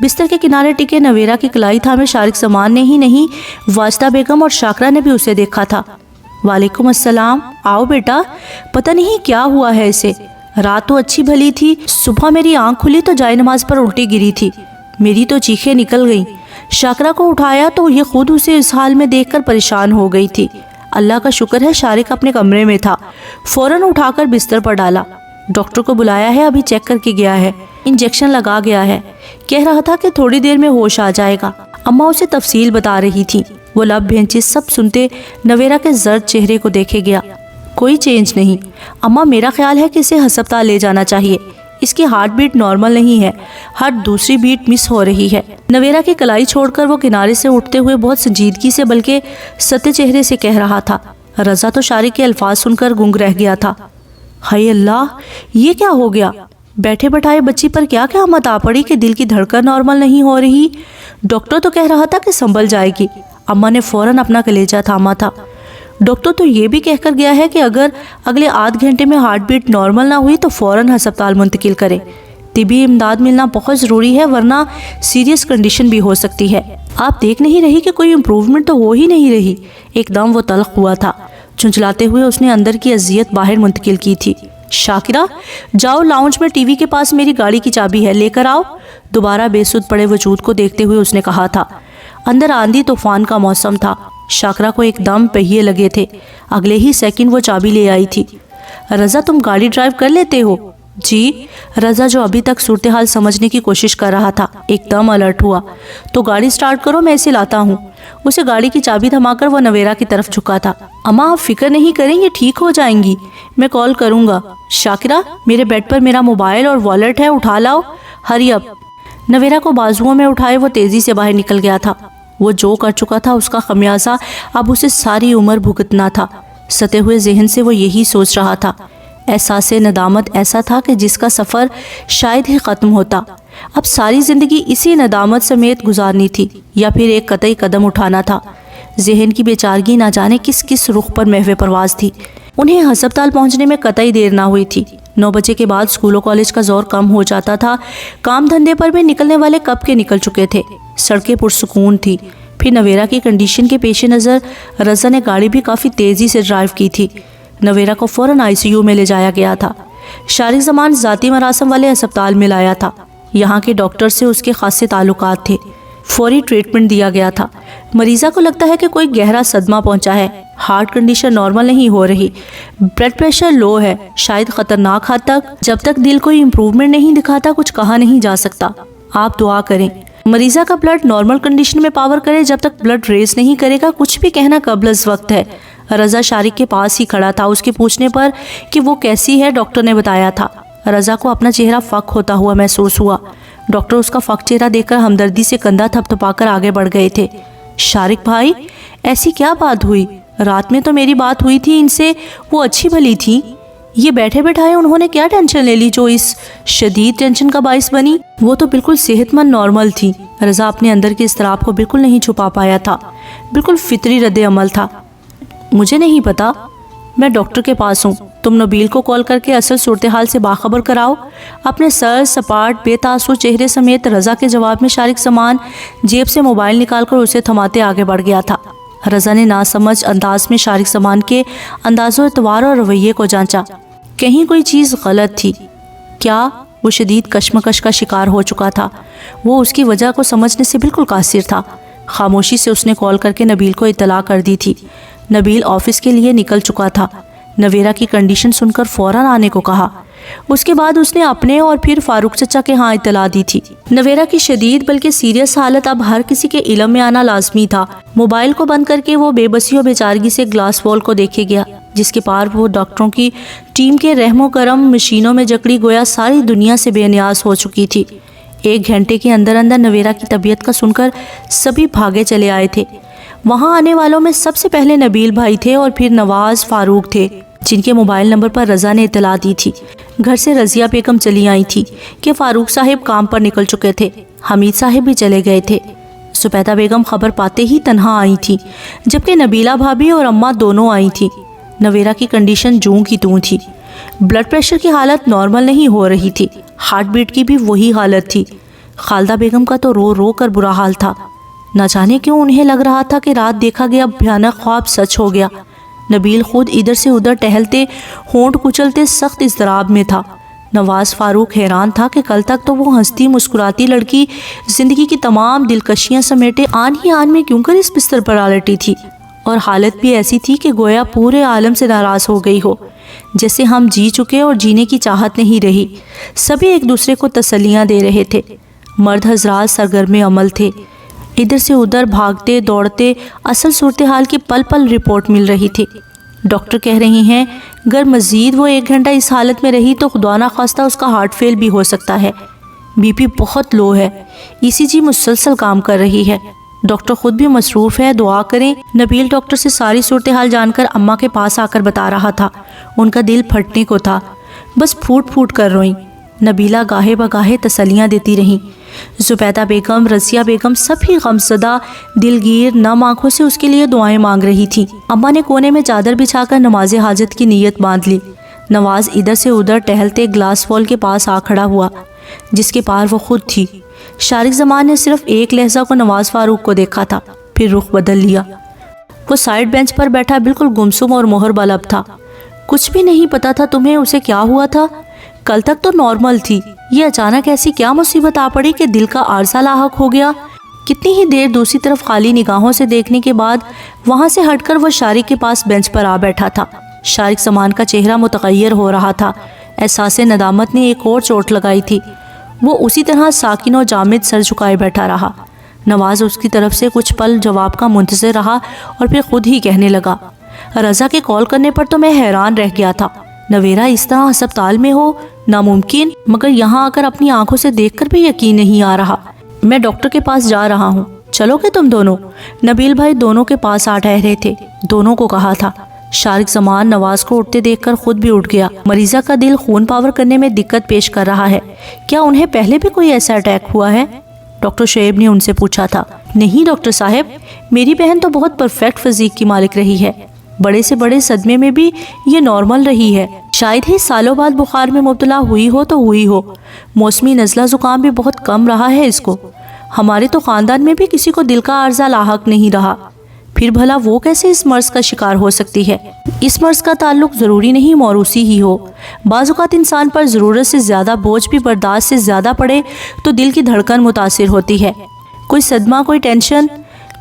Speaker 1: بستر کے کنارے ٹکے نویرہ کی کلائی تھامے شارق زمان نے ہی نہیں واجدہ بیگم اور شاکرہ نے بھی اسے دیکھا تھا۔ وعلیکم السلام، آؤ بیٹا، پتہ نہیں کیا ہوا ہے اسے، رات تو اچھی بھلی تھی، صبح میری آنکھ کھلی تو جائے نماز پر الٹی گری تھی، میری تو چیخیں نکل گئیں۔ شاکرہ کو اٹھایا تو یہ خود اسے اس حال میں دیکھ کر پریشان ہو گئی تھی۔ اللہ کا شکر ہے شارق اپنے کمرے میں تھا، فوراً اٹھا کر بستر پر ڈالا۔ ڈاکٹر کو بلایا ہے، ابھی چیک کر کے گیا ہے، انجیکشن لگا گیا ہے، کہہ رہا تھا کہ تھوڑی دیر میں ہوش آ جائے گا۔ اماں اسے تفصیل بتا رہی تھی۔ وہ لب بھینچی سب سنتے نویرہ کے زرد چہرے کو دیکھے گیا۔ کوئی چینج نہیں اماں، میرا خیال ہے کہ اسے ہسپتال لے جانا چاہیے، اس کی ہارٹ بیٹ نارمل نہیں ہے، ہر دوسری بیٹ مس ہو رہی ہے۔ نویرہ کی کلائی چھوڑ کر وہ کنارے سے اٹھتے ہوئے بہت سنجیدگی سے بلکہ ستے چہرے سے کہہ رہا تھا۔ رضا تو شارق کے الفاظ سن کر گنگ رہ گیا تھا۔ ہائے اللہ، یہ کیا ہو گیا؟ بیٹھے بٹھائے بچی پر کیا قیامت آ پڑی کہ دل کی دھڑکن نارمل نہیں ہو رہی؟ ڈاکٹر تو کہہ رہا تھا کہ سنبھل جائے گی۔ اماں نے فوراً اپنا کلیجہ تھاما تھا۔ ڈاکٹر تو یہ بھی کہہ کر گیا ہے کہ اگر اگلے آدھ گھنٹے میں ہارٹ بیٹ نارمل نہ ہوئی تو فوراً ہسپتال منتقل کرے، طبی امداد ملنا بہت ضروری ہے ورنہ سیریس کنڈیشن بھی ہو سکتی ہے۔ آپ دیکھ نہیں رہی کہ کوئی امپروومنٹ تو ہو ہی نہیں رہی؟ ایک دم وہ تلخ ہوا تھا۔ چنچلاتے ہوئے اس نے اندر کی اذیت باہر منتقل کی تھی۔ شاکرہ، جاؤ لاؤنج میں ٹی وی کے پاس میری گاڑی کی چابی ہے، لے کر آؤ۔ دوبارہ بے سود پڑے وجود کو دیکھتے ہوئے اس نے کہا تھا۔ اندر آندھی طوفان کا موسم تھا، شاکرہ کو ایک دم پہیے لگے تھے۔ اگلے ہی سیکنڈ وہ چابی لے آئی تھی۔ رضا، تم گاڑی ڈرائیو کر لیتے ہو؟ جی۔ رضا جو ابھی تک صورتحال سمجھنے کی کوشش کر رہا تھا ایک دم الرٹ ہوا۔ تو گاڑی سٹارٹ کرو، میں اسے لاتا ہوں۔ اسے گاڑی کی چابی تھما کر وہ نویرہ کی طرف جھکا تھا۔ اماں آپ فکر نہیں کریں، یہ ٹھیک ہو جائیں گی، میں کال کروں گا۔ شاکرہ، میرے بیڈ پر میرا موبائل اور والیٹ ہے، اٹھا لاؤ، ہری اپ۔ نویرہ کو بازوؤں میں اٹھائے وہ تیزی سے باہر نکل گیا تھا۔ وہ جو کر چکا تھا اس کا خمیازہ اب اسے ساری عمر بھگتنا تھا۔ ستے ہوئے ذہن سے وہ یہی سوچ رہا تھا۔ احساس ندامت ایسا تھا کہ جس کا سفر شاید ہی ختم ہوتا۔ اب ساری زندگی اسی ندامت سمیت گزارنی تھی یا پھر ایک قطعی قدم اٹھانا تھا۔ ذہن کی بیچارگی نہ جانے کس کس رخ پر محو پرواز تھی۔ انہیں ہسپتال پہنچنے میں قطعی دیر نہ ہوئی تھی۔ 9 بجے کے بعد اسکول و کالج کا زور کم ہو جاتا تھا۔ کام دھندے پر بھی نکلنے والے کب کے نکل چکے تھے۔ سڑکیں پرسکون تھی۔ پھر نویرہ کی کنڈیشن کے پیش نظر رضا نے گاڑی بھی کافی تیزی سے ڈرائیو کی تھی۔ نویرہ کو فوراً ICU میں لے جایا گیا تھا۔ شارق زمان ذاتی مراسم والے ہسپتال میں لایا تھا۔ یہاں کے ڈاکٹر سے اس کے خاصے تعلقات تھے۔ فوری ٹریٹمنٹ دیا گیا تھا۔ مریضہ کو لگتا ہے کہ کوئی گہرا صدمہ پہنچا ہے، ہارٹ کنڈیشن نارمل نہیں ہو رہی، بلڈ پریشر لو ہے، شاید خطرناک حد تک۔ جب تک دل کوئی امپروومنٹ نہیں دکھاتا کچھ کہا نہیں جا سکتا۔ آپ دعا کریں مریضہ کا بلڈ نارمل کنڈیشن میں پاور کرے، جب تک بلڈ ریز نہیں کرے گا کچھ بھی کہنا قبل از وقت ہے۔ رضا شارق کے پاس ہی کھڑا تھا۔ اس کے پوچھنے پر کہ وہ کیسی ہے ڈاکٹر نے بتایا تھا۔ رضا کو اپنا چہرہ فک ہوتا ہوا محسوس ہوا۔ ڈاکٹر اس کا فک چہرہ دیکھ کر ہمدردی سے کندھا تھپ تھپا کر آگے بڑھ گئے تھے۔ شارق بھائی، ایسی کیا بات ہوئی؟ رات میں تو میری بات ہوئی تھی ان سے، وہ اچھی بھلی تھی، یہ بیٹھے بیٹھائے انہوں نے کیا ٹینشن لے لی جو اس شدید ٹینشن کا باعث بنی؟ وہ تو بالکل صحت مند نارمل تھی۔ رضا اپنے اندر کے اضطراب کو بالکل نہیں چھپا پایا تھا، بالکل فطری رد عمل تھا۔ مجھے نہیں پتا، میں ڈاکٹر کے پاس ہوں، تم نبیل کو کال کر کے اصل صورتحال سے باخبر کراؤ۔ اپنے سر سپاٹ بے تاثر چہرے سمیت رضا کے جواب میں شارق زمان جیب سے موبائل نکال کر اسے تھماتے آگے بڑھ گیا تھا۔ رضا نے ناسمجھ انداز میں شارق زمان کے انداز و اعتبار اور رویے کو جانچا۔ کہیں کوئی چیز غلط تھی کیا؟ وہ شدید کشمکش کا شکار ہو چکا تھا۔ وہ اس کی وجہ کو سمجھنے سے بالکل قاصر تھا۔ خاموشی سے اس نے کال کر کے نبیل کو اطلاع کر دی تھی۔ نبیل آفس کے لیے نکل چکا تھا۔ نویرہ کی کنڈیشن سن کر فوراً آنے کو کہا۔ اس کے بعد اس نے اپنے اور پھر فاروق چچا کے ہاں اطلاع دی تھی۔ نویرہ کی شدید بلکہ سیریس حالت اب ہر کسی کے علم میں آنا لازمی تھا۔ موبائل کو بند کر کے وہ بے بسی و بیچارگی سے گلاس وال کو دیکھے گیا جس کے پار وہ ڈاکٹروں کی ٹیم کے رحم و کرم مشینوں میں جکڑی گویا ساری دنیا سے بے نیاز ہو چکی تھی۔ 1 گھنٹے کے اندر اندر نویرہ کی طبیعت کا سن کر سبھی بھاگے چلے آئے تھے۔ وہاں آنے والوں میں سب سے پہلے نبیل بھائی تھے اور پھر نواز، فاروق تھے جن کے موبائل نمبر پر رضا نے اطلاع دی تھی۔ گھر سے رضیہ بیگم چلی آئی تھی کہ فاروق صاحب کام پر نکل چکے تھے، حمید صاحب بھی چلے گئے تھے۔ سپیدہ بیگم خبر پاتے ہی تنہا آئی تھی جبکہ نبیلہ بھابھی اور اماں دونوں آئی تھیں۔ نویرہ کی کنڈیشن جوں کی توں تھی۔ بلڈ پریشر کی حالت نارمل نہیں ہو رہی تھی، ہارٹ بیٹ کی بھی وہی حالت تھی۔ خالدہ بیگم کا تو رو رو کر برا حال تھا. نہ جانے کیوں انہیں لگ رہا تھا کہ رات دیکھا گیا بھیانک خواب سچ ہو گیا. نبیل خود ادھر سے ادھر ٹہلتے ہونٹ کچلتے سخت اضطراب میں تھا. نواز فاروق حیران تھا کہ کل تک تو وہ ہنستی مسکراتی لڑکی زندگی کی تمام دلکشیاں سمیٹے آن ہی آن میں کیوں کر اس بستر پر آ لیٹی تھی، اور حالت بھی ایسی تھی کہ گویا پورے عالم سے ناراض ہو گئی ہو، جیسے ہم جی چکے اور جینے کی چاہت نہیں رہی. سبھی ایک دوسرے کو تسلیاں دے رہے تھے. مرد حضرات سرگرم عمل تھے، ادھر سے ادھر بھاگتے دوڑتے اصل صورتحال کی پل پل رپورٹ مل رہی تھی. ڈاکٹر کہہ رہی ہیں اگر مزید وہ 1 گھنٹہ اس حالت میں رہی تو خدا نخواستہ اس کا ہارٹ فیل بھی ہو سکتا ہے. بی پی بہت لو ہے، ECG مسلسل کام کر رہی ہے. ڈاکٹر خود بھی مصروف ہے، دعا کریں. نبیل ڈاکٹر سے ساری صورتحال جان کر اماں کے پاس آ کر بتا رہا تھا. ان کا دل پھٹنے کو تھا، بس پھوٹ پھوٹ کر روئیں. نبیلہ گاہے بگاہے تسلیاں دیتی رہیں. زبیدہ بیگم، رضیہ بیگم سبھی غمزدہ دلگیر نم آنکھوں سے اس کے لیے دعائیں مانگ رہی تھی. اماں نے کونے میں چادر بچھا کر نماز حاجت کی نیت باندھ لی. نواز ادھر سے ادھر ٹہلتے گلاس وال کے پاس آ کھڑا ہوا جس کے پار وہ خود تھی. شارق زمان نے صرف ایک لحظہ کو نواز فاروق کو دیکھا تھا، پھر رخ بدل لیا. وہ سائیڈ بینچ پر بیٹھا بالکل گمسم اور مہر بلب تھا. کچھ بھی نہیں پتا تھا تمہیں اسے کیا ہوا تھا؟ کل تک تو نارمل تھی، یہ اچانک ایسی کیا مصیبت آ پڑی کہ دل کا عارضہ لاحق ہو گیا؟ کتنی ہی دیر دوسری طرف خالی نگاہوں سے دیکھنے کے بعد وہاں سے ہٹ کر وہ شارق کے پاس بینچ پر آ بیٹھا تھا. شارق زمان کا چہرہ متغیر ہو رہا تھا. احساس ندامت نے ایک اور چوٹ لگائی تھی. وہ اسی طرح ساکن و جامد سر جھکائے بیٹھا رہا. نواز اس کی طرف سے کچھ پل جواب کا منتظر رہا اور پھر خود ہی کہنے لگا، رضا کے کال کرنے پر تو میں حیران رہ گیا تھا. نویرا اس طرح ہسپتال میں ہو ناممکن، مگر یہاں آ کر اپنی آنکھوں سے دیکھ کر بھی یقین نہیں آ رہا. میں ڈاکٹر کے پاس جا رہا ہوں، چلو گے تم دونوں؟ نبیل بھائی دونوں کے پاس آ ٹھہرے تھے. دونوں کو کہا تھا. شارق زمان نواز کو اٹھتے دیکھ کر خود بھی اٹھ گیا. مریضہ کا دل خون پاور کرنے میں دقت پیش کر رہا ہے. کیا انہیں پہلے بھی کوئی ایسا اٹیک ہوا ہے؟ ڈاکٹر شعیب نے ان سے پوچھا تھا. نہیں ڈاکٹر صاحب، میری بہن تو بہت پرفیکٹ فزیک کی مالک رہی ہے. بڑے سے بڑے صدمے میں بھی یہ نارمل رہی ہے. شاید ہی سالوں بعد بخار میں مبتلا ہوئی ہو تو ہوئی ہو. موسمی نزلہ زکام بھی بہت کم رہا ہے اس کو. ہمارے تو خاندان میں بھی کسی کو دل کا عارضہ لاحق نہیں رہا. پھر بھلا وہ کیسے اس مرض کا شکار ہو سکتی ہے؟ اس مرض کا تعلق ضروری نہیں موروثی ہی ہو. بعض اوقات انسان پر ضرورت سے زیادہ بوجھ بھی برداشت سے زیادہ پڑے تو دل کی دھڑکن متاثر ہوتی ہے. کوئی صدمہ، کوئی ٹینشن.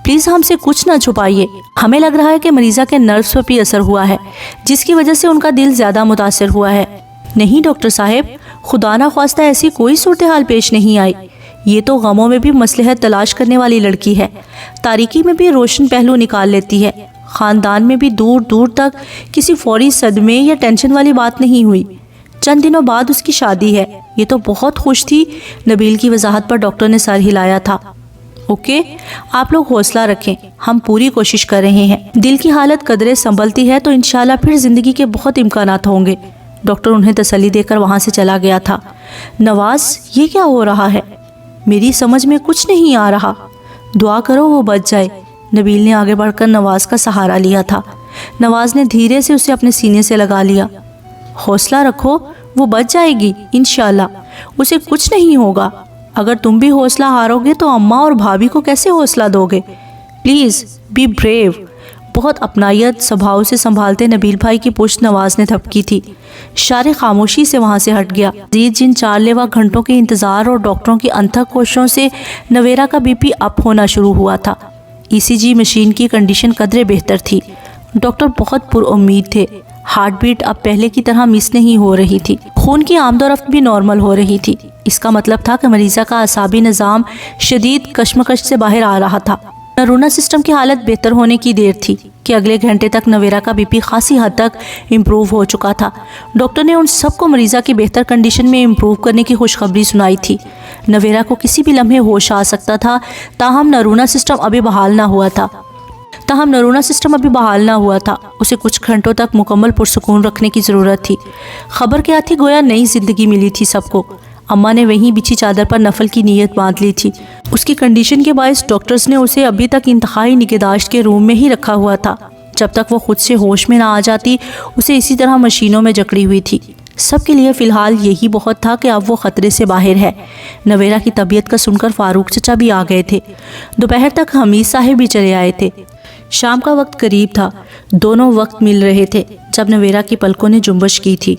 Speaker 1: پلیز ہم سے کچھ نہ چھپائیے. ہمیں لگ رہا ہے کہ مریضہ کے نروس پر بھی اثر ہوا ہے جس کی وجہ سے ان کا دل زیادہ متاثر ہوا ہے. نہیں ڈاکٹر صاحب، خدا نہ خواستہ ایسی کوئی صورتحال پیش نہیں آئی. یہ تو غموں میں بھی مصلحت تلاش کرنے والی لڑکی ہے، تاریکی میں بھی روشن پہلو نکال لیتی ہے. خاندان میں بھی دور دور تک کسی فوری صدمے یا ٹینشن والی بات نہیں ہوئی. چند دنوں بعد اس کی شادی ہے. یہ تو بہت خوش تھی. نبیل کی وضاحت پر ڈاکٹر نے سر ہلایا تھا. اوکے، آپ لوگ حوصلہ رکھیں، ہم پوری کوشش کر رہے ہیں. دل کی حالت قدرے سنبھلتی ہے تو انشاءاللہ پھر زندگی کے بہت امکانات ہوں گے. ڈاکٹر انہیں تسلی دے کر وہاں سے چلا گیا تھا. نواز، یہ کیا ہو رہا ہے؟ میری سمجھ میں کچھ نہیں آ رہا. دعا کرو وہ بچ جائے. نبیل نے آگے بڑھ کر نواز کا سہارا لیا تھا. نواز نے دھیرے سے اسے اپنے سینے سے لگا لیا. حوصلہ رکھو، وہ بچ جائے گی انشاءاللہ. اسے کچھ نہیں ہوگا. اگر تم بھی حوصلہ ہارو گے تو اماں اور بھابھی کو کیسے حوصلہ دو گے؟ Please be brave. بہت اپنائیت سبھاؤ سے سنبھالتے نبیل بھائی کی پشت نواز نے تھپکی تھی. شارق خاموشی سے وہاں سے ہٹ گیا. جن 4 لیوا گھنٹوں کے انتظار اور ڈاکٹروں کی انتھک کوششوں سے نویرا کا بی پی اپ ہونا شروع ہوا تھا. ECG مشین کی کنڈیشن قدرے بہتر تھی. ڈاکٹر بہت پر امید تھے. ہارٹ بیٹ اب پہلے کی طرح مس نہیں ہو رہی تھی. خون کی آمد و رفت بھی نارمل ہو رہی تھی. اس کا مطلب تھا کہ مریضہ کا اعصابی نظام شدید کشمکش سے باہر آ رہا تھا. نرونا سسٹم کی حالت بہتر ہونے کی دیر تھی کہ اگلے گھنٹے تک نویرا کا بی پی خاصی حد تک امپروو ہو چکا تھا. ڈاکٹر نے ان سب کو مریضہ کی بہتر کنڈیشن میں امپروو کرنے کی خوشخبری سنائی تھی. نویرا کو کسی بھی لمحے ہوش آ سکتا تھا. تاہم نرونا سسٹم ابھی بحال نہ ہوا تھا. اسے کچھ گھنٹوں تک مکمل پرسکون رکھنے کی ضرورت تھی. خبر کیا تھی؟ گویا نئی زندگی ملی تھی سب کو. اماں نے وہیں بچھی چادر پر نفل کی نیت باندھ لی تھی. اس کی کنڈیشن کے باعث ڈاکٹرز نے اسے ابھی تک انتہائی نگہداشت کے روم میں ہی رکھا ہوا تھا. جب تک وہ خود سے ہوش میں نہ آ جاتی اسے اسی طرح مشینوں میں جکڑی ہوئی تھی. سب کے لیے فی الحال یہی بہت تھا کہ اب وہ خطرے سے باہر ہے۔ نویرا کی طبیعت کا سن کر فاروق چچا بھی آ گئے تھے۔ دوپہر تک حمید صاحب بھی چلے آئے تھے۔ شام کا وقت قریب تھا، دونوں وقت مل رہے تھے جب نویرا کی پلکوں نے جنبش کی تھی۔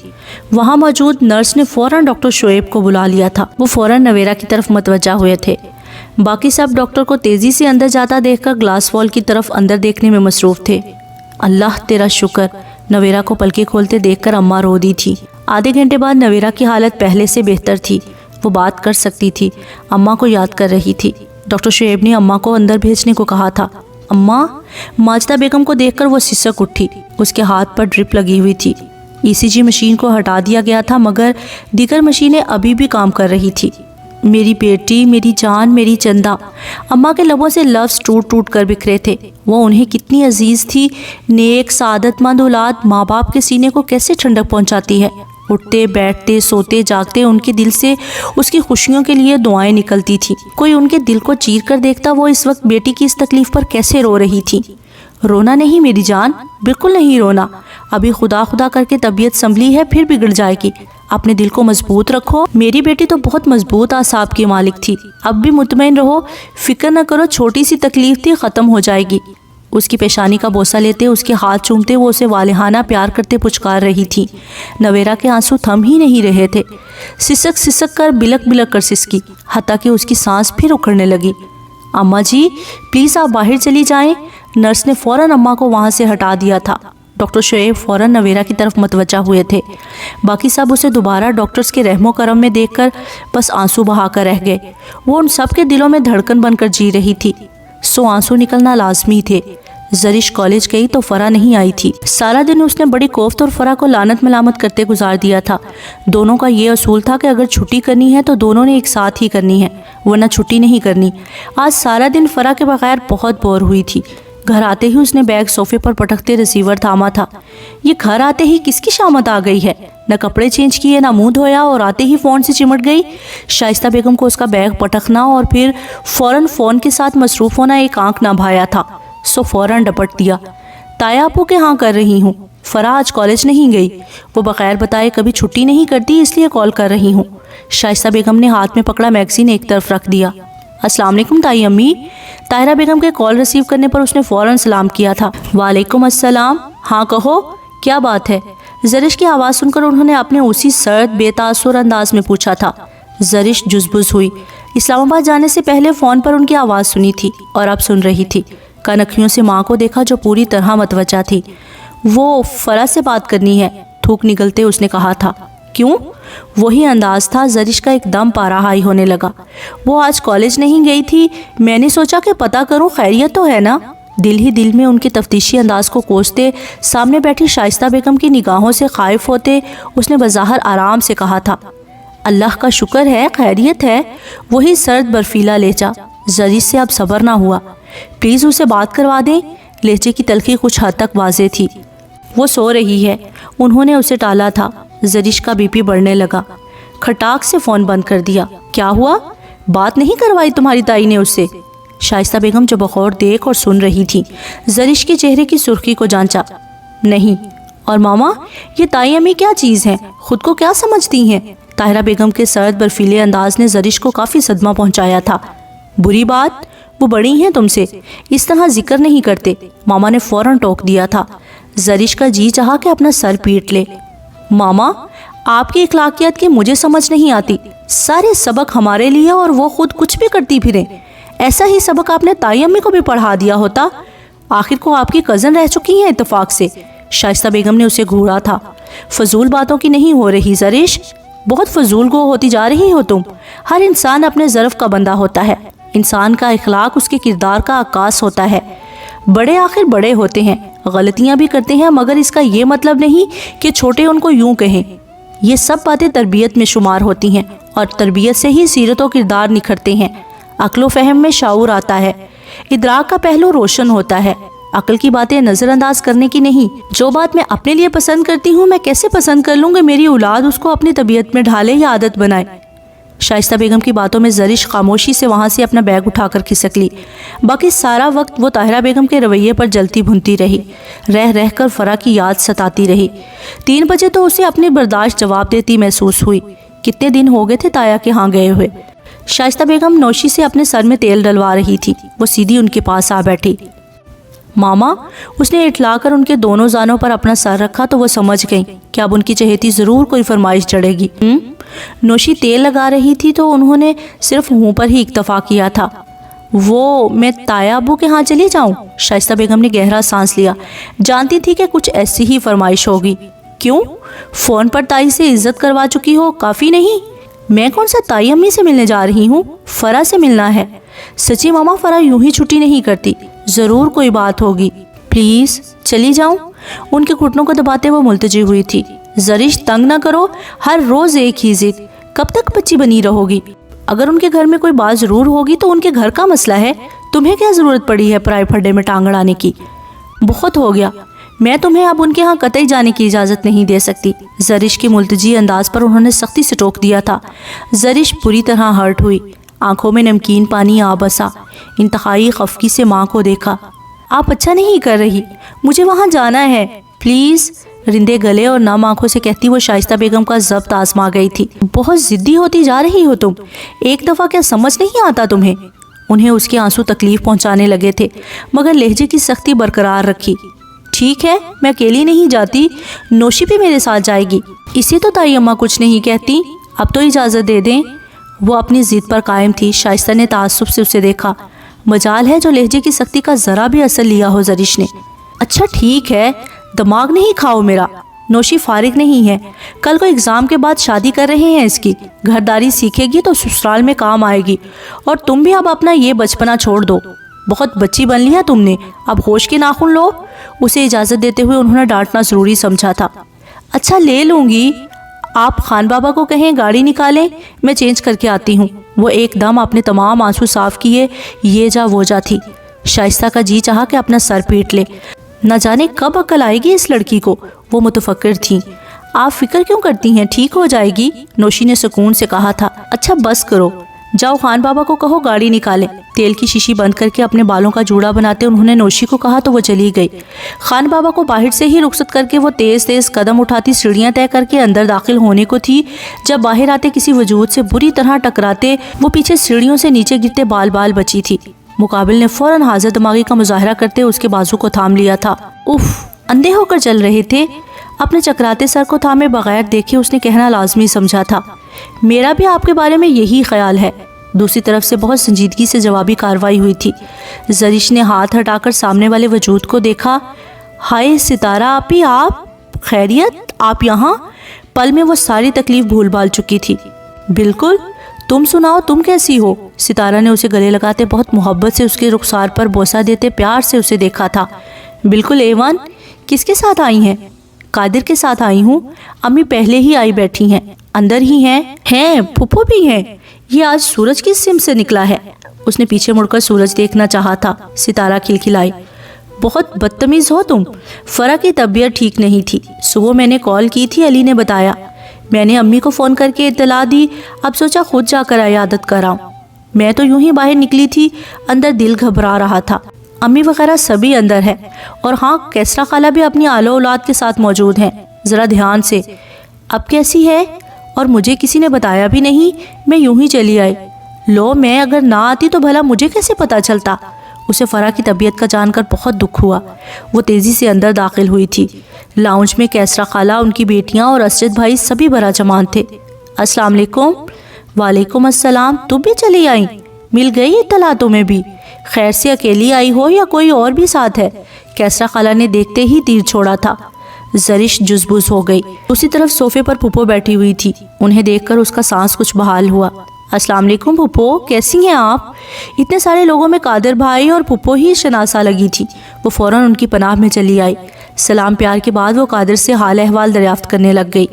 Speaker 1: وہاں موجود نرس نے فوراً ڈاکٹر شعیب کو بلا لیا تھا۔ وہ فوراً نویرا کی طرف متوجہ ہوئے تھے۔ باقی سب ڈاکٹر کو تیزی سے اندر جاتا دیکھ کر گلاس وال کی طرف اندر دیکھنے میں مصروف تھے۔ اللہ تیرا شکر، نویرا کو پلکیں کھولتے دیکھ کر اماں رو دی تھی۔ آدھے گھنٹے بعد نویرا کی حالت پہلے سے بہتر تھی، وہ بات کر سکتی تھی، اماں کو یاد کر رہی تھی۔ ڈاکٹر شعیب نے اماں کو اندر بھیجنے کو کہا تھا۔ اماں، ماجدہ بیگم کو دیکھ کر وہ سسک اٹھی۔ اس کے ہاتھ پر ڈرپ لگی ہوئی تھی۔ ECG مشین کو ہٹا دیا گیا تھا مگر دیگر مشینیں ابھی بھی کام کر رہی تھی۔ میری بیٹی، میری جان، میری چندہ۔ اماں کے لبوں سے لفظ ٹوٹ ٹوٹ کر بکھرے تھے۔ وہ انہیں کتنی عزیز تھی۔ نیک سعادت مند اولاد ماں باپ کے سینے کو کیسے ٹھنڈک پہنچاتی ہے۔ اٹھتے بیٹھتے سوتے جاگتے ان کے دل سے اس کی خوشیوں کے لیے دعائیں نکلتی تھیں۔ کوئی ان کے دل کو چیر کر دیکھتا وہ اس وقت بیٹی کی اس تکلیف پر کیسے رو رہی تھی۔ رونا نہیں میری جان، بالکل نہیں رونا۔ ابھی خدا خدا کر کے طبیعت سنبھلی ہے، پھر بگڑ جائے گی۔ اپنے دل کو مضبوط رکھو۔ میری بیٹی تو بہت مضبوط اعصاب کی مالک تھی۔ اب بھی مطمئن رہو، فکر نہ کرو، چھوٹی سی تکلیف تھی، ختم ہو جائے گی۔ اس کی پیشانی کا بوسہ لیتے، اس کے ہاتھ چومتے وہ اسے والہانہ پیار کرتے پچکار رہی تھی۔ نویرا کے آنسو تھم ہی نہیں رہے تھے۔ سسک سسک کر بلک بلک کر سسکی، حتیٰ کہ اس کی سانس پھر اکھڑنے لگی۔ اماں جی پلیز آپ باہر چلی جائیں۔ نرس نے فوراً اماں کو وہاں سے ہٹا دیا تھا۔ ڈاکٹر شعیب فوراً نویرا کی طرف متوجہ ہوئے تھے۔ باقی سب اسے دوبارہ ڈاکٹرز کے رحم و کرم میں دیکھ کر بس آنسو بہا کر رہ گئے۔ وہ ان سب کے دلوں میں دھڑکن بن کر جی رہی تھی، سو آنسو نکلنا لازمی تھے۔ زرش کالج گئی تو فرح نہیں آئی تھی۔ سارا دن اس نے بڑی کوفت اور فرح کو لعنت ملامت کرتے گزار دیا تھا۔ دونوں کا یہ اصول تھا کہ اگر چھٹی کرنی ہے تو دونوں نے ایک ساتھ ہی کرنی ہے، ورنہ چھٹی نہیں کرنی۔ آج سارا دن فرح کے بغیر بہت بور ہوئی تھی۔ گھر آتے ہی اس نے بیگ صوفے پر پٹکتے ریسیور تھاما تھا۔ یہ گھر آتے ہی کس کی شامت آ گئی ہے؟ نہ کپڑے چینج کیے، نہ منہ دھویا اور آتے ہی فون سے چمٹ گئی۔ شائستہ بیگم کو اس کا بیگ پٹکنا اور پھر فوراً فون کے ساتھ مصروف ہونا ایک آنکھ نہ بھایا تھا، سو فوراً ڈپٹ دیا۔ تایا اپو کے ہاں کر رہی ہوں، فرح آج کالج نہیں گئی، وہ بغیر بتائے کبھی چھٹی نہیں کرتی، اس لیے کال کر رہی ہوں۔ شائستہ بیگم نے ہاتھ میں پکڑا میگزین ایک طرف رکھ دیا۔ السلام علیکم تائی امی۔ طاہرہ بیگم کے کال ریسیو کرنے پر اس نے فوراً سلام کیا تھا۔ وعلیکم السلام، ہاں کہو کیا بات ہے؟ زرش کی آواز سن کر انہوں نے اپنے اسی سرد بے تاثر انداز میں پوچھا تھا۔ زرش جزبز ہوئی۔ اسلام آباد جانے سے پہلے فون پر ان کی آواز سنی تھی اور اب سن رہی تھی۔ کنکھیوں سے ماں کو دیکھا جو پوری طرح متوجہ تھی۔ وہ فرح سے بات کرنی ہے، تھوک نگلتے اس نے کہا تھا۔ کیوں؟ وہی انداز تھا۔ زرش کا ایک دم پارا ہائی ہونے لگا۔ وہ آج کالج نہیں گئی تھی، میں نے سوچا کہ پتہ کروں خیریت تو ہے نا۔ دل ہی دل میں ان کے تفتیشی انداز کو کوستے سامنے بیٹھی شائستہ بیگم کی نگاہوں سے خائف ہوتے اس نے بظاہر آرام سے کہا تھا، اللہ کا شکر ہے خیریت ہے۔ وہی سرد برفیلا لہجہ۔ زرش سے اب صبر نہ ہوا۔ پلیز اسے بات کروا دیں۔ لہجے کی تلخی کچھ حد تک واضح تھی۔ وہ سو رہی ہے، انہوں نے اسے ٹالا تھا۔ زرش کا BP بڑھنے لگا۔ کھٹاک سے فون بند کر دیا۔ کیا ہوا؟ بات نہیں کروائی تمہاری تائی نے اس سے؟ شائستہ بیگم جو بغور دیکھ اور سن رہی تھی، زرش کے چہرے کی سرخی کو جانچا۔ نہیں۔ اور ماما، یہ تائی امی کیا چیز ہیں؟ خود کو کیا سمجھتی ہیں؟ طاہرہ بیگم کے سرد برفیلے انداز نے زرش کو کافی صدمہ پہنچایا تھا۔ بری بات، وہ بڑی ہیں تم سے، اس طرح ذکر نہیں کرتے، ماما نے فوراً ٹوک دیا تھا۔ زرش کا جی چاہا کہ اپنا سر پیٹ لے۔ ماما، آپ کی اخلاقیات کی مجھے سمجھ نہیں آتی۔ سارے سبق ہمارے لیے اور وہ خود کچھ بھی کرتی پھریں۔ ایسا ہی سبق آپ نے تائی امی کو بھی پڑھا دیا ہوتا۔ آخر کو آپ کی کزن رہ چکی ہیں اتفاق سے۔ شائستہ بیگم نے اسے گھوڑا تھا۔ فضول باتوں کی نہیں ہو رہی زرش، بہت فضول گو ہوتی جا رہی ہو تم۔ ہر انسان اپنے ظرف کا بندہ ہوتا ہے۔ انسان کا اخلاق اس کے کردار کا عکاس ہوتا ہے۔ بڑے آخر بڑے ہوتے ہیں، غلطیاں بھی کرتے ہیں، مگر اس کا یہ مطلب نہیں کہ چھوٹے ان کو یوں کہیں۔ یہ سب باتیں تربیت میں شمار ہوتی ہیں اور تربیت سے ہی سیرت و کردار نکھرتے ہیں۔ عقل و فہم میں شعور آتا ہے، ادراک کا پہلو روشن ہوتا ہے۔ عقل کی باتیں نظر انداز کرنے کی نہیں۔ جو بات میں اپنے لیے پسند کرتی ہوں، میں کیسے پسند کر لوں گی میری اولاد اس کو اپنی طبیعت میں ڈھالے یا عادت بنائے؟ شائستہ بیگم کی باتوں میں زرش خاموشی سے وہاں سے اپنا بیگ اٹھا کر کھسک لی۔ باقی سارا وقت وہ طاہرہ بیگم کے رویے پر جلتی بھنتی رہی، رہ رہ کر فرا کی یاد ستاتی رہی۔ 3 بجے تو اسے اپنی برداشت جواب دیتی محسوس ہوئی۔ کتنے دن ہو گئے تھے تایا کے ہاں گئے ہوئے۔ شائستہ بیگم نوشی سے اپنے سر میں تیل ڈلوا رہی تھی۔ وہ سیدھی ان کے پاس آ بیٹھی۔ ماما، اس نے اٹھلا کر ان کے دونوں زانوں پر اپنا سر رکھا تو وہ سمجھ گئیں کہ اب ان کی چہیتی ضرور کوئی فرمائش چڑھے گی۔ نوشی تیل لگا رہی تھی تو انہوں نے صرف منہ پر ہی اکتفا کیا تھا۔ وہ میں تایا ابو کے ہاں چلی جاؤں؟ شائستہ بیگم نے گہرا سانس لیا، جانتی تھی کہ کچھ ایسی ہی فرمائش ہوگی۔ کیوں؟ فون پر تائی سے عزت کروا چکی ہو، کافی نہیں؟ میں کون سا تائی امی سے ملنے جا رہی ہوں، فرا سے ملنا ہے۔ سچی ماما، فرا یوں ہی چھٹی نہیں کرتی، ضرور کوئی بات ہوگی، پلیز چلی جاؤں؟ ان کے گھٹنوں کو دباتے وہ ملتجی ہوئی تھی۔ زرش، تنگ نہ کرو، ہر روز ایک ہی ضد، کب تک بچی بنی رہو گی؟ اگر ان کے گھر میں کوئی بات ضرور ہوگی تو ان کے گھر کا مسئلہ ہے، تمہیں کیا ضرورت پڑی ہے پرائے پھڈے میں ٹانگ اڑانے کی؟ بہت ہو گیا، میں تمہیں اب ان کے ہاں قطعی جانے کی اجازت نہیں دے سکتی۔ زرش کے ملتجی انداز پر انہوں نے سختی سے ٹوک دیا تھا۔ زرش بری طرح ہرٹ ہوئی، آنکھوں میں نمکین پانی آ بسا، انتہائی خفگی سے ماں کو دیکھا۔ آپ اچھا نہیں کر رہی، مجھے وہاں جانا ہے، پلیز، رندے گلے اور نم آنکھوں سے کہتی وہ شائستہ بیگم کا ضبط آزما گئی تھی۔ بہت ضدی ہوتی جا رہی ہو تم، ایک دفعہ کیا سمجھ نہیں آتا تمہیں؟ انہیں اس کے آنسو تکلیف پہنچانے لگے تھے، مگر لہجے کی سختی برقرار رکھی۔ ٹھیک ہے، میں اکیلی نہیں جاتی، نوشی بھی میرے ساتھ جائے گی۔ اسے تو تائی اماں کچھ نہیں کہتی، اب تو اجازت دے دیں۔ وہ اپنی ضد پر قائم تھی۔ شائستہ نے تعصب سے اسے دیکھا۔ مجال ہے جو لہجے کی سختی کا ذرا بھی اثر لیا ہو زرش نے۔ اچھا ٹھیک ہے، دماغ نہیں کھاؤ میرا، نوشی فارغ نہیں ہے، کل کو اگزام کے بعد شادی کر رہے ہیں اس کی، گھرداری سیکھے گی تو سسرال میں کام آئے گی، اور تم بھی اب اپنا یہ بچپنا چھوڑ دو، بہت بچی بن لیا تم نے، اب ہوش کے ناخن لو۔ اسے اجازت دیتے ہوئے انہوں نے ڈانٹنا ضروری سمجھا تھا۔ اچھا لے لوں گی، آپ خان بابا کو کہیں گاڑی نکالیں، میں چینج کر کے آتی ہوں۔ وہ ایک دم اپنے تمام آنسو صاف کیے یہ جا وہ جا تھی۔ شائستہ کا جی چاہا کہ اپنا سر پیٹ لے، نہ جانے کب عقل آئے گی اس لڑکی کو، وہ متفکر تھیں۔ آپ فکر کیوں کرتی ہیں، ٹھیک ہو جائے گی، نوشی نے سکون سے کہا تھا۔ اچھا بس کرو، جاؤ خان بابا کو کہو گاڑی نکالیں۔ تیل کی شیشی بند کر کے اپنے بالوں کا جوڑا بناتے انہوں نے نوشی کو کہا تو وہ چلی گئی۔ خان بابا کو باہر سے ہی رخصت کر کے وہ تیز تیز قدم اٹھاتی سیڑھیاں طے کر کے اندر داخل ہونے کو تھی، جب باہر آتے کسی وجود سے بری طرح ٹکراتے وہ پیچھے سیڑھیوں سے نیچے گرتے بال بال بچی تھی۔ مقابل نے فوراً حاضر دماغی کا مظاہرہ کرتے اس کے بازو کو تھام لیا تھا۔ اف، اندھے ہو کر چل رہے تھے؟ اپنے چکراتے سر کو تھامے بغیر دیکھے اس نے کہنا لازمی سمجھا تھا۔ میرا بھی آپ کے بارے میں یہی خیال ہے۔ دوسری طرف سے بہت سنجیدگی سے جوابی کارروائی ہوئی تھی۔ زرش نے ہاتھ ہٹا کر سامنے والے وجود کو دیکھا۔ ہائے ستارہ آپی، آپ خیریت؟ آپ یہاں؟ پل میں وہ ساری تکلیف بھول بھال چکی تھی۔ بالکل، تم سناؤ، تم کیسی ہو؟ ستارہ نے اسے گلے لگاتے بہت محبت سے اس کے رخسار پر بوسہ دیتے پیار سے اسے دیکھا تھا۔ بالکل ایوان، کس کے ساتھ آئی ہیں؟ قادر کے ساتھ آئی ہوں، امی پہلے ہی آئی بیٹھی ہیں، اندر ہی ہیں پھپھو بھی ہیں۔ یہ آج سورج کس سمت سے نکلا ہے؟ اس نے پیچھے مڑ کر سورج دیکھنا چاہا تھا۔ ستارہ کھلکھلائی، بہت بدتمیز ہو تم، فرا کی طبیعت ٹھیک نہیں تھی، صبح میں نے کال کی تھی، علی نے بتایا، میں نے امی کو فون کر کے اطلاع دی، اب سوچا خود جا کر عیادت کراؤں۔ میں تو یوں ہی باہر نکلی تھی، اندر دل گھبرا رہا تھا۔ امی وغیرہ سبھی اندر ہیں، اور ہاں کیسرا خالہ بھی اپنی آلو اولاد کے ساتھ موجود ہیں، ذرا دھیان سے۔ اب کیسی ہے؟ اور مجھے کسی نے بتایا بھی نہیں، میں یوں ہی چلی آئی۔ لو، میں اگر نہ آتی تو بھلا مجھے کیسے پتا چلتا؟ اسے فرا کی طبیعت کا جان کر بہت دکھ ہوا۔ وہ تیزی سے اندر داخل ہوئی تھی۔ لاؤنج میں کیسرا خالہ، ان کی بیٹیاں اور اسجد بھائی سبھی برا جمان تھے۔ السلام علیکم۔ وعلیکم السلام، تم بھی چلی آئیں؟ مل گئی اطلاع تمہیں بھی؟ خیر سے اکیلی آئی ہو یا کوئی اور بھی ساتھ ہے؟ کیسرا خالہ نے دیکھتے ہی تیر چھوڑا تھا۔ زرش جزبوز ہو گئی۔ دوسری طرف صوفے پر پھپھو بیٹھی ہوئی تھی، انہیں دیکھ کر اس کا سانس کچھ بحال ہوا۔ السلام علیکم پھپھو، کیسی ہیں آپ؟ اتنے سارے لوگوں میں قادر بھائی اور پھپھو ہی شناسا لگی تھی۔ وہ فوراً ان کی پناہ میں چلی آئی۔ سلام پیار کے بعد وہ قادر سے حال احوال دریافت کرنے لگ گئی۔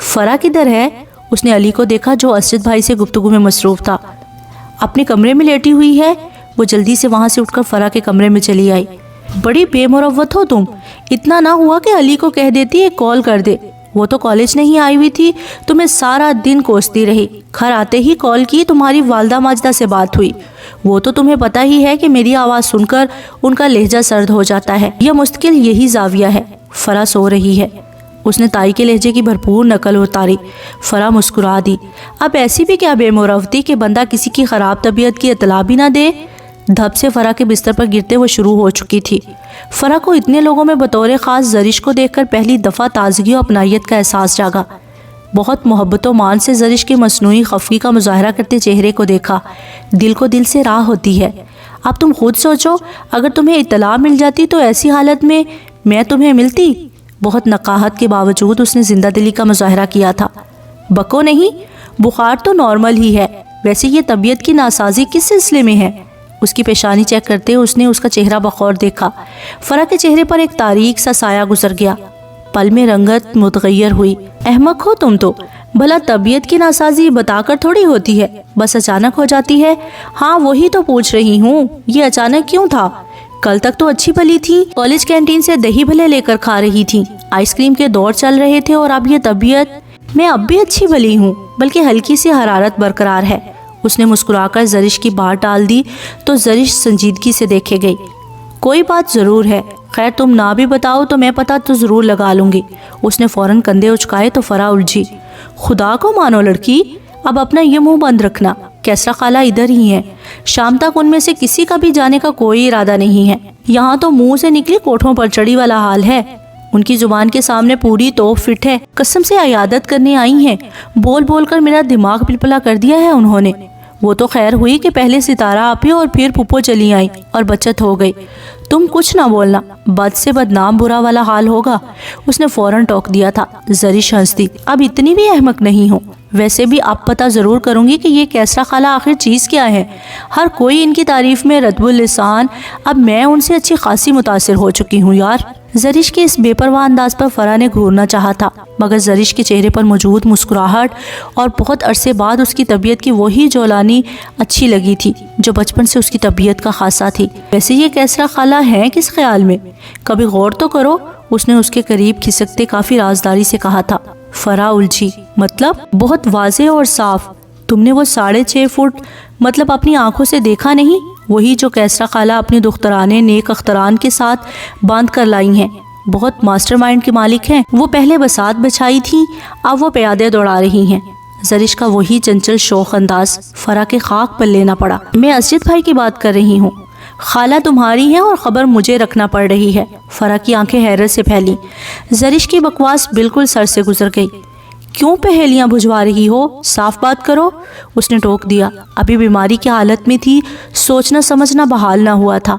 Speaker 1: فرا کدھر ہے؟ اس نے علی کو دیکھا جو اسجد بھائی سے گفتگو میں مصروف تھا۔ اپنے کمرے میں لیٹی ہوئی ہے۔ وہ جلدی سے وہاں سے اٹھ کر فرا کے کمرے میں چلی آئی۔ بڑی بے مروت ہو تم، اتنا نہ ہوا کہ علی کو کہہ دیتی ایک کال کر دے، وہ تو کالج نہیں آئی ہوئی تھی, تمہیں سارا دن کوستی رہی. گھر آتے ہی کال کی, تمہاری والدہ ماجدہ سے بات ہوئی. وہ تو تمہیں پتہ ہی ہے کہ میری آواز سن کر ان کا لہجہ سرد ہو جاتا ہے. یہ مستقل یہی زاویہ ہے. فرح سو رہی ہے. اس نے تائی کے لہجے کی بھرپور نقل اتاری. فرح مسکرا دی. اب ایسی بھی کیا بے مروتی کہ بندہ کسی کی خراب طبیعت کی اطلاع بھی نہ دے. دھب سے فرح کے بستر پر گرتے وہ شروع ہو چکی تھی. فرح کو اتنے لوگوں میں بطور خاص زرش کو دیکھ کر پہلی دفعہ تازگی و اپنائیت کا احساس جاگا. بہت محبت و مان سے زرش کے مصنوعی خفگی کا مظاہرہ کرتے چہرے کو دیکھا. دل کو دل سے راہ ہوتی ہے. اب تم خود سوچو, اگر تمہیں اطلاع مل جاتی تو ایسی حالت میں تمہیں ملتی. بہت نقاہت کے باوجود اس نے زندہ دلی کا مظاہرہ کیا تھا. بکو نہیں, بخار تو نارمل ہی ہے. ویسے یہ طبیعت کی ناسازی کس سلسلے میں ہے؟ اس کی پیشانی چیک کرتے اس نے اس کا چہرہ بخور دیکھا. فرح کے چہرے پر ایک تاریک سا سایہ گزر گیا. پل میں رنگت متغیر ہوئی. احمق ہو تم تو. بھلا طبیعت کی ناسازی بتا کر تھوڑی ہوتی ہے, بس اچانک ہو جاتی ہے. ہاں وہی تو پوچھ رہی ہوں, یہ اچانک کیوں تھا؟ کل تک تو اچھی بھلی تھی, کالج کینٹین سے دہی بھلے لے کر کھا رہی تھی, آئس کریم کے دور چل رہے تھے, اور اب یہ طبیعت. میں اب بھی اچھی بھلی ہوں, بلکہ ہلکی سی حرارت برقرار ہے. اس نے مسکرا کر زرش کی بات ٹال دی تو زرش سنجیدگی سے دیکھے گئی. کوئی بات ضرور ہے, خیر تم نہ بھی بتاؤ تو میں پتہ تو ضرور لگا لوں گی. اس نے فوراً کندھے اچکائے تو فرح الجھی. خدا کو مانو لڑکی, اب اپنا یہ منہ بند رکھنا. کیسرا خالہ ادھر ہی ہیں, شام تک ان میں سے کسی کا بھی جانے کا کوئی ارادہ نہیں ہے. یہاں تو منہ سے نکلی کوٹھوں پر چڑھی والا حال ہے. ان کی زبان کے سامنے پوری توپ فٹ ہے. قسم سے عیادت کرنے آئی ہیں. بول بول کر میرا دماغ پلپلا کر دیا ہے انہوں نے. وہ تو خیر ہوئی کہ پہلے ستارہ آپی اور پھر پھپھو چلی آئیں اور بچت ہو گئی. تم کچھ نہ بولنا, بد سے بدنام برا والا حال ہوگا. اس نے فوراً ٹوک دیا تھا. زرش ہنس دی. اب اتنی بھی احمق نہیں ہوں. ویسے بھی اب پتہ ضرور کروں گی کہ یہ کیسرا خالہ آخر چیز کیا ہے. ہر کوئی ان کی تعریف میں رطب اللسان. اب میں ان سے اچھی خاصی متاثر ہو چکی ہوں یار. زرش کے اس بے پرواہ انداز پر فرح نے گھورنا چاہا تھا, مگر زرش کے چہرے پر موجود مسکراہٹ اور بہت عرصے بعد اس کی طبیعت کی وہی جولانی اچھی لگی تھی جو بچپن سے اس کی طبیعت کا خاصہ تھی. ویسے یہ کیسرا خالہ ہیں کس خیال میں؟ کبھی غور تو کرو. اس نے اس کے قریب کھسکتے کافی رازداری سے کہا تھا. فرح الجھی. مطلب؟ بہت واضح اور صاف. تم نے وہ 6.5 فٹ مطلب اپنی آنکھوں سے دیکھا نہیں؟ وہی جو کیسرا خالہ اپنی دخترانے نیک اختران کے ساتھ باندھ کر لائی ہیں. بہت ماسٹر مائنڈ کے مالک ہیں. وہ پہلے بسات بچھائی تھی, اب وہ پیادے دوڑا رہی ہیں. زرش کا وہی چنچل شوخ انداز فرح کے خاک پر لینا پڑا. میں اسجد بھائی کی بات کر رہی ہوں. خالہ تمہاری ہے اور خبر مجھے رکھنا پڑ رہی ہے. فرح کی آنکھیں حیرت سے پھیلی. زرش کی بکواس بالکل سر سے گزر گئی. کیوں پہیلیاں بجھوا رہی ہو؟ صاف بات کرو. اس نے ٹوک دیا. ابھی بیماری کی حالت میں تھی, سوچنا سمجھنا بحال نہ ہوا تھا.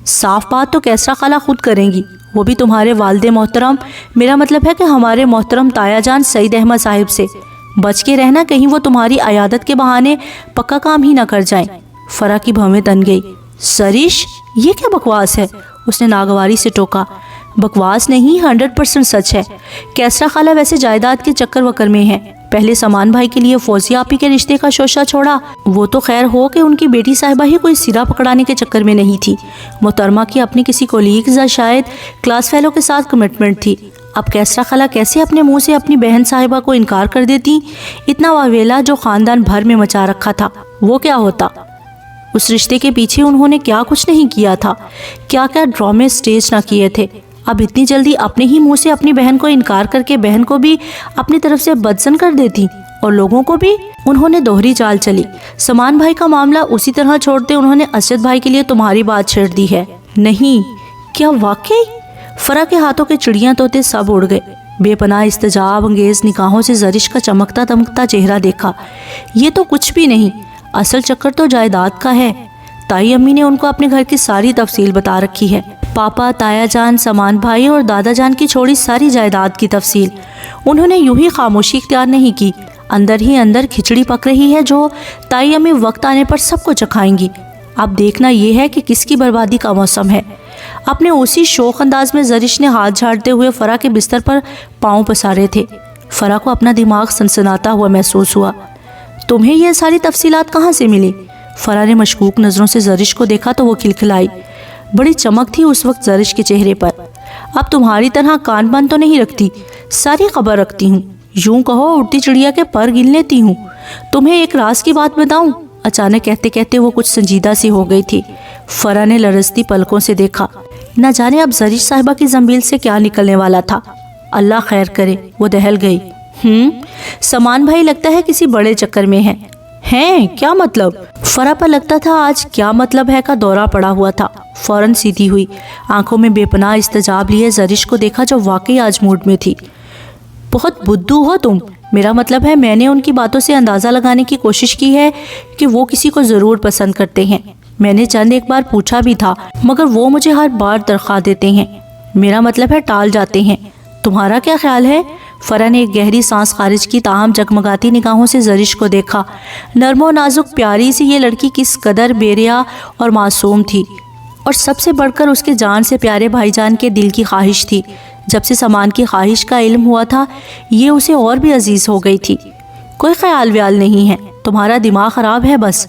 Speaker 1: صاف بات تو کیسرا خالہ خود کریں گی, وہ بھی تمہارے والد محترم. میرا مطلب ہے کہ ہمارے محترم تایا جان سعید احمد صاحب سے بچ کے رہنا, کہیں وہ تمہاری عیادت کے بہانے پکا کام ہی نہ کر جائیں. فرح کی بھویں تن گئی. زرش یہ کیا بکواس ہے؟ اس نے ناگواری سے ٹوکا. بکواس نہیں, 100% سچ ہے. کیسرا خالہ ویسے جائیداد کے چکر وکر میں ہیں. پہلے سامان بھائی کے لیے فوزیہ آپی کے رشتے کا شوشہ چھوڑا. وہ تو خیر ہو کہ ان کی بیٹی صاحبہ ہی کوئی سرا پکڑانے کے چکر میں نہیں تھی. محترمہ کی اپنی کسی کولیگز یا شاید کلاس فیلو کے ساتھ کمٹمنٹ تھی. اب کیسرا خالہ کیسے اپنے منہ سے اپنی بہن صاحبہ کو انکار کر دیتی؟ اتنا واویلا جو خاندان بھر میں مچا رکھا تھا وہ کیا ہوتا؟ اس رشتے کے پیچھے انہوں نے کیا کچھ نہیں کیا تھا, کیا کیا ڈرامے سٹیج نہ کیے تھے. اب اتنی جلدی اپنے ہی منہ سے اپنی بہن کو انکار کر کے بہن کو بھی اپنی طرف سے بدزن کر دیتی اور لوگوں کو بھی. انہوں نے دوہری چال چلی. سامان بھائی کا معاملہ اسی طرح چھوڑتے انہوں نے اسجد بھائی کے لیے تمہاری بات چھیڑ دی ہے. نہیں, کیا واقعی؟ فرح کے ہاتھوں کے چڑیاں طوطے سب اڑ گئے. بے پناہ استجاب انگیز نگاہوں سے زرش کا چمکتا دمکتا چہرہ دیکھا. یہ تو کچھ بھی نہیں, اصل چکر تو جائیداد کا ہے. تائی امی نے ان کو اپنے گھر کی ساری تفصیل بتا رکھی ہے. پاپا, تایا جان, سامان بھائی اور دادا جان کی چھوڑی ساری جائیداد کی تفصیل. انہوں نے یوں ہی خاموشی اختیار نہیں کی. اندر ہی اندر کھچڑی پک رہی ہے جو تائی امی وقت آنے پر سب کو چکھائیں گی. اب دیکھنا یہ ہے کہ کس کی بربادی کا موسم ہے. اپنے اسی شوق انداز میں زرش نے ہاتھ جھاڑتے ہوئے فرح کے بستر پر پاؤں پسارے تھے. فرح کو اپنا دماغ سنسناتا ہوا محسوس ہوا. تمہیں یہ ساری تفصیلات کہاں سے ملی؟ فرح نے مشکوک نظروں سے زرش کو دیکھا تو وہ کھلکھلائی. بڑی چمک تھی اس وقت زرش کے چہرے پر. اب تمہاری طرح کان بند تو نہیں رکھتی، ساری خبر رکھتی ہوں، یوں کہو اڑتی چڑیا کے پر گن لیتی ہوں۔ تمہیں ایک راز کی بات بتاؤں؟ اچانک کہتے کہتے وہ کچھ سنجیدہ سی ہو گئی تھی۔ فرح نے لرزتی پلکوں سے دیکھا، نہ جانے اب زریش صاحبہ کی زنبیل سے کیا نکلنے والا تھا۔ اللہ خیر کرے، وہ دہل گئی۔ سامان بھائی لگتا ہے کسی بڑے چکر میں ہیں، کیا مطلب؟ فرح پر لگتا تھا آج کیا مطلب ہے کا دورہ پڑا ہوا تھا۔ فوراً سیدھی ہوئی، آنکھوں میں بے پناہ استجاب لیے زریش کو دیکھا جو واقعی آج موڈ میں تھی۔ بہت بدو ہو تم، میرا مطلب ہے میں نے ان کی باتوں سے اندازہ لگانے کی کوشش کی ہے کہ وہ کسی کو ضرور پسند کرتے ہیں۔ میں نے چند ایک بار پوچھا بھی تھا مگر وہ مجھے ہر بار درخواہ دیتے ہیں، میرا مطلب ہے ٹال جاتے ہیں۔ تمہارا کیا خیال ہے؟ فرح نے ایک گہری سانس خارج کی، تاہم جگمگاتی نگاہوں سے زریش کو دیکھا۔ نرم و نازک پیاری سی یہ لڑکی کس قدر بے ریا اور معصوم تھی، اور سب سے بڑھ کر اس کے جان سے پیارے بھائی جان کے دل کی خواہش تھی۔ جب سے سامان کی خواہش کا علم ہوا تھا یہ اسے اور بھی عزیز ہو گئی تھی۔ کوئی خیال ویال نہیں ہے، تمہارا دماغ خراب ہے بس۔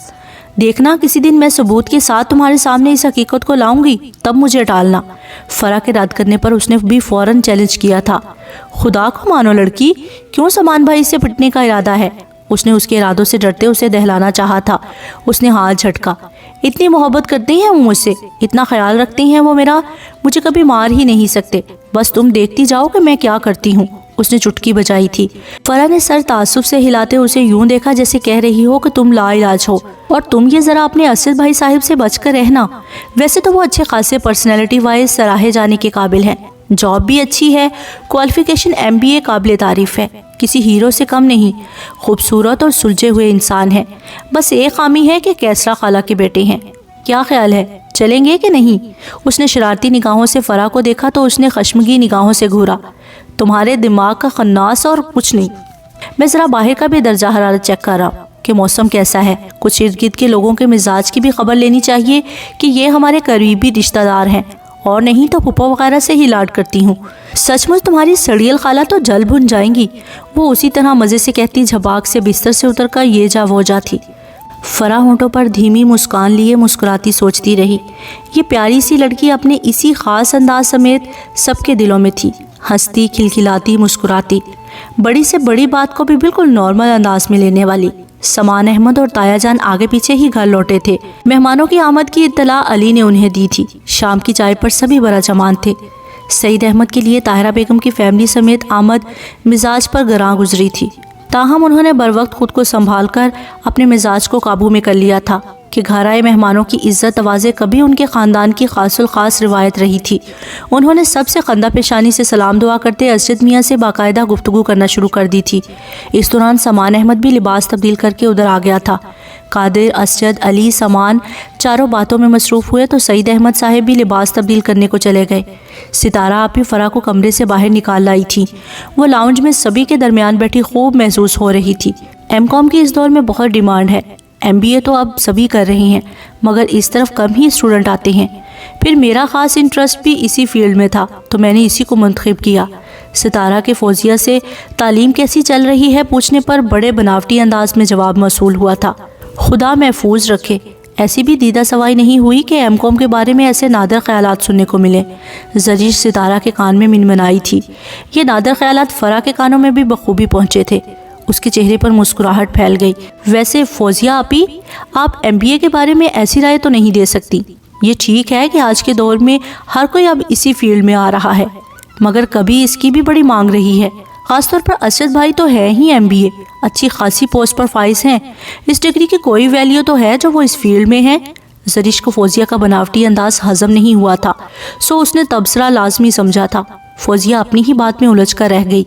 Speaker 1: دیکھنا کسی دن میں ثبوت کے ساتھ تمہارے سامنے اس حقیقت کو لاؤں گی، تب مجھے ٹالنا۔ فرح کے رد کرنے پر اس نے بھی فوراً چیلنج کیا تھا۔ خدا کو مانو لڑکی، کیوں سامان بھائی سے پٹنے کا ارادہ ہے؟ اس نے اس کے ارادوں سے ڈرتے اسے دہلانا چاہا تھا۔ اس نے ہاتھ جھٹکا۔ اتنی محبت کرتے ہیں وہ مجھ سے، اتنا خیال رکھتے ہیں وہ میرا، مجھے کبھی مار ہی نہیں سکتے، بس تم دیکھتی جاؤ کہ میں کیا کرتی ہوں۔ اس نے چٹکی بجائی تھی۔ فرح نے سر تعصب سے ہلاتے اسے یوں دیکھا جیسے کہہ رہی ہو کہ تم لا علاج ہو اور تم یہ ذرا اپنے اسد بھائی صاحب سے بچ کر رہنا۔ ویسے تو وہ اچھے خاصے پرسنالٹی وائز سراہے جانے کے قابل ہیں، جاب بھی اچھی ہے، کوالیفیکیشن MBA قابل تعریف ہے، کسی ہیرو سے کم نہیں، خوبصورت اور سلجھے ہوئے انسان ہیں۔ بس ایک خامی ہے کہ کیسرا خالہ کے بیٹے ہیں۔ کیا خیال ہے، چلیں گے کہ نہیں؟ اس نے شرارتی نگاہوں سے فرح کو دیکھا تو اس نے خشمگی نگاہوں سے گھورا۔ تمہارے دماغ کا خناس اور کچھ نہیں۔ میں ذرا باہر کا بھی درجہ حرارت چیک کر رہا ہوں کہ موسم کیسا ہے، کچھ ارد گرد کے لوگوں کے مزاج کی بھی خبر لینی چاہیے کہ یہ ہمارے قریبی رشتہ دار ہیں، اور نہیں تو پھپھو وغیرہ سے ہی لاڈ کرتی ہوں۔ سچ مچ تمہاری سڑیل خالہ تو جل بھن جائیں گی، وہ اسی طرح مزے سے کہتی جھپاک سے بستر سے اتر کر یہ جا وہ جا تھی۔ فرح ہونٹوں پر دھیمی مسکان لیے مسکراتی سوچتی رہی، یہ پیاری سی لڑکی اپنے اسی خاص انداز سمیت سب کے دلوں میں تھی، ہنستی، کھلکھلاتی، مسکراتی، بڑی سے بڑی بات کو بھی بالکل نارمل انداز میں لینے والی۔ سامان احمد اور تایا جان آگے پیچھے ہی گھر لوٹے تھے۔ مہمانوں کی آمد کی اطلاع علی نے انہیں دی تھی۔ شام کی چائے پر سبھی برا جمان تھے۔ سعید احمد کے لیے طاہرہ بیگم کی فیملی سمیت آمد مزاج پر گراں گزری تھی، تاہم انہوں نے بروقت خود کو سنبھال کر اپنے مزاج کو قابو میں کر لیا تھا کہ گھر آئے مہمانوں کی عزت تواضع کبھی ان کے خاندان کی خاص الخاص روایت رہی تھی۔ انہوں نے سب سے خندہ پیشانی سے سلام دعا کرتے اسجد میاں سے باقاعدہ گفتگو کرنا شروع کر دی تھی۔ اس دوران سامان احمد بھی لباس تبدیل کر کے ادھر آ گیا تھا۔ قادر، اسجد، علی، سامان چاروں باتوں میں مصروف ہوئے تو سعید احمد صاحب بھی لباس تبدیل کرنے کو چلے گئے۔ ستارہ آپی فرح کو کمرے سے باہر نکال لائی تھی۔ وہ لاؤنج میں سبھی کے درمیان بیٹھی خوب محسوس ہو رہی تھی۔ M.Com کی اس دور میں بہت ڈیمانڈ ہے، MBA تو اب سبھی کر رہے ہیں مگر اس طرف کم ہی اسٹوڈنٹ آتے ہیں۔ پھر میرا خاص انٹرسٹ بھی اسی فیلڈ میں تھا تو میں نے اسی کو منتخب کیا۔ ستارہ کے فوزیہ سے تعلیم کیسی چل رہی ہے پوچھنے پر بڑے بناوٹی انداز میں جواب موصول ہوا تھا، خدا محفوظ رکھے۔ ایسی بھی دیدہ سوائی نہیں ہوئی کہ M.Com کے بارے میں ایسے نادر خیالات سننے کو ملے۔ زریش ستارہ کے کان میں منمنائی تھی۔ یہ نادر خیالات فرح کے کانوں میں بھی بخوبی پہنچے تھے۔ اس کے چہرے پر مسکراہٹ پھیل گئی۔ ویسے فوزیہ آپی، آپ MBA کے بارے میں ایسی رائے تو نہیں دے سکتی۔ یہ ٹھیک ہے کہ آج کے دور میں ہر کوئی اب اسی فیلڈ میں آ رہا ہے، مگر کبھی اس کی بھی بڑی مانگ رہی ہے۔ خاص طور پر اسد بھائی تو ہے ہی MBA، اچھی خاصی پوسٹ پر فائز ہیں، اس ڈگری کی کوئی ویلیو تو ہے جو وہ اس فیلڈ میں ہے۔ زریش کو فوزیہ کا بناوٹی انداز ہضم نہیں ہوا تھا، سو اس نے تبصرہ لازمی سمجھا تھا۔ فوزیہ اپنی ہی بات میں الجھ کر رہ گئی۔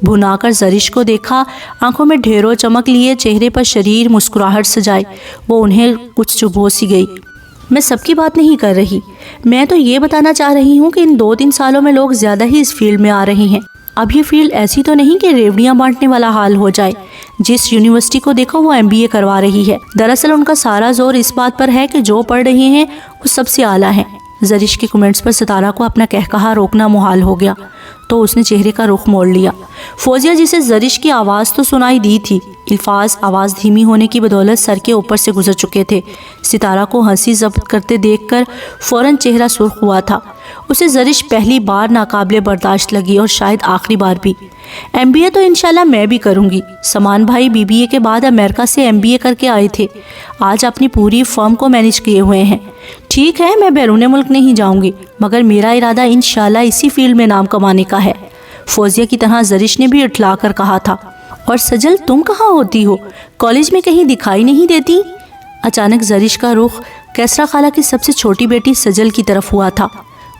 Speaker 1: بھنا کر زریش کو دیکھا، آنکھوں میں ڈھیروں چمک لیے، چہرے پر شریر مسکراہٹ سجائے، وہ انہیں کچھ چبھو سی گئی۔ میں سب کی بات نہیں کر رہی، میں تو یہ بتانا چاہ رہی ہوں کہ ان 2-3 سالوں میں لوگ زیادہ ہی اس فیلڈ میں آ رہے ہیں۔ اب یہ فیلڈ ایسی تو نہیں کہ ریوڑیاں بانٹنے والا حال ہو جائے۔ جس یونیورسٹی کو دیکھو وہ MBA کروا رہی ہے۔ دراصل ان کا سارا زور اس بات پر ہے کہ جو پڑھ رہے ہیں وہ سب سے اعلیٰ ہیں۔ زریش کے کمنٹس پر ستارہ کو اپنا کہکہا روکنا محال ہو گیا تو اس نے چہرے کا رخ موڑ لیا۔ فوزیہ جسے زریش کی آواز تو سنائی دی تھی، الفاظ آواز دھیمی ہونے کی بدولت سر کے اوپر سے گزر چکے تھے۔ ستارہ کو ہنسی ضبط کرتے دیکھ کر فوراً چہرہ سرخ ہوا تھا۔ اسے زرش پہلی بار ناقابل برداشت لگی اور شاید آخری بار بھی۔ MBA تو انشاءاللہ میں بھی کروں گی۔ سمان بھائی BBA کے بعد امریکہ سے MBA کر کے آئے تھے، آج اپنی پوری فرم کو مینیج کیے ہوئے ہیں۔ ٹھیک ہے میں بیرون ملک نہیں جاؤں گی، مگر میرا ارادہ انشاءاللہ اسی فیلڈ میں نام کمانے کا ہے، فوزیہ کی طرح زرش نے بھی اٹھلا کر کہا تھا۔ اور سجل تم کہاں ہوتی ہو؟ کالج میں کہیں دکھائی نہیں دیتی؟ اچانک زرش کا رخ کیسرا خالہ کی سب سے چھوٹی بیٹی سجل کی طرف ہوا تھا۔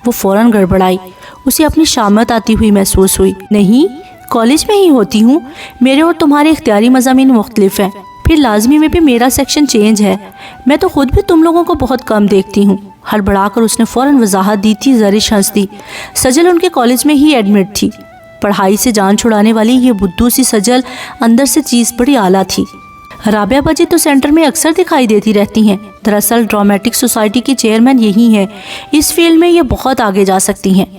Speaker 1: وہ فوراً گڑبڑائی، اسے اپنی شامت آتی ہوئی محسوس ہوئی۔ نہیں، کالج میں ہی ہوتی ہوں، میرے اور تمہارے اختیاری مضامین مختلف ہیں، پھر لازمی میں بھی میرا سیکشن چینج ہے، میں تو خود بھی تم لوگوں کو بہت کم دیکھتی ہوں۔ ہڑبڑا کر اس نے فوراً وضاحت دی تھی۔ زرش ہنس دی۔ سجل ان کے کالج میں ہی ایڈمٹ تھی۔ پڑھائی سے جان چھڑانے والی یہ بدھو سی سجل اندر سے چیز بڑی اعلیٰ تھی۔ رابعہ باجی تو سینٹر میں اکثر دکھائی دیتی رہتی ہیں، دراصل ڈرامٹک سوسائٹی کی چیئرمین یہی ہیں، اس فیلڈ میں یہ بہت آگے جا سکتی ہیں۔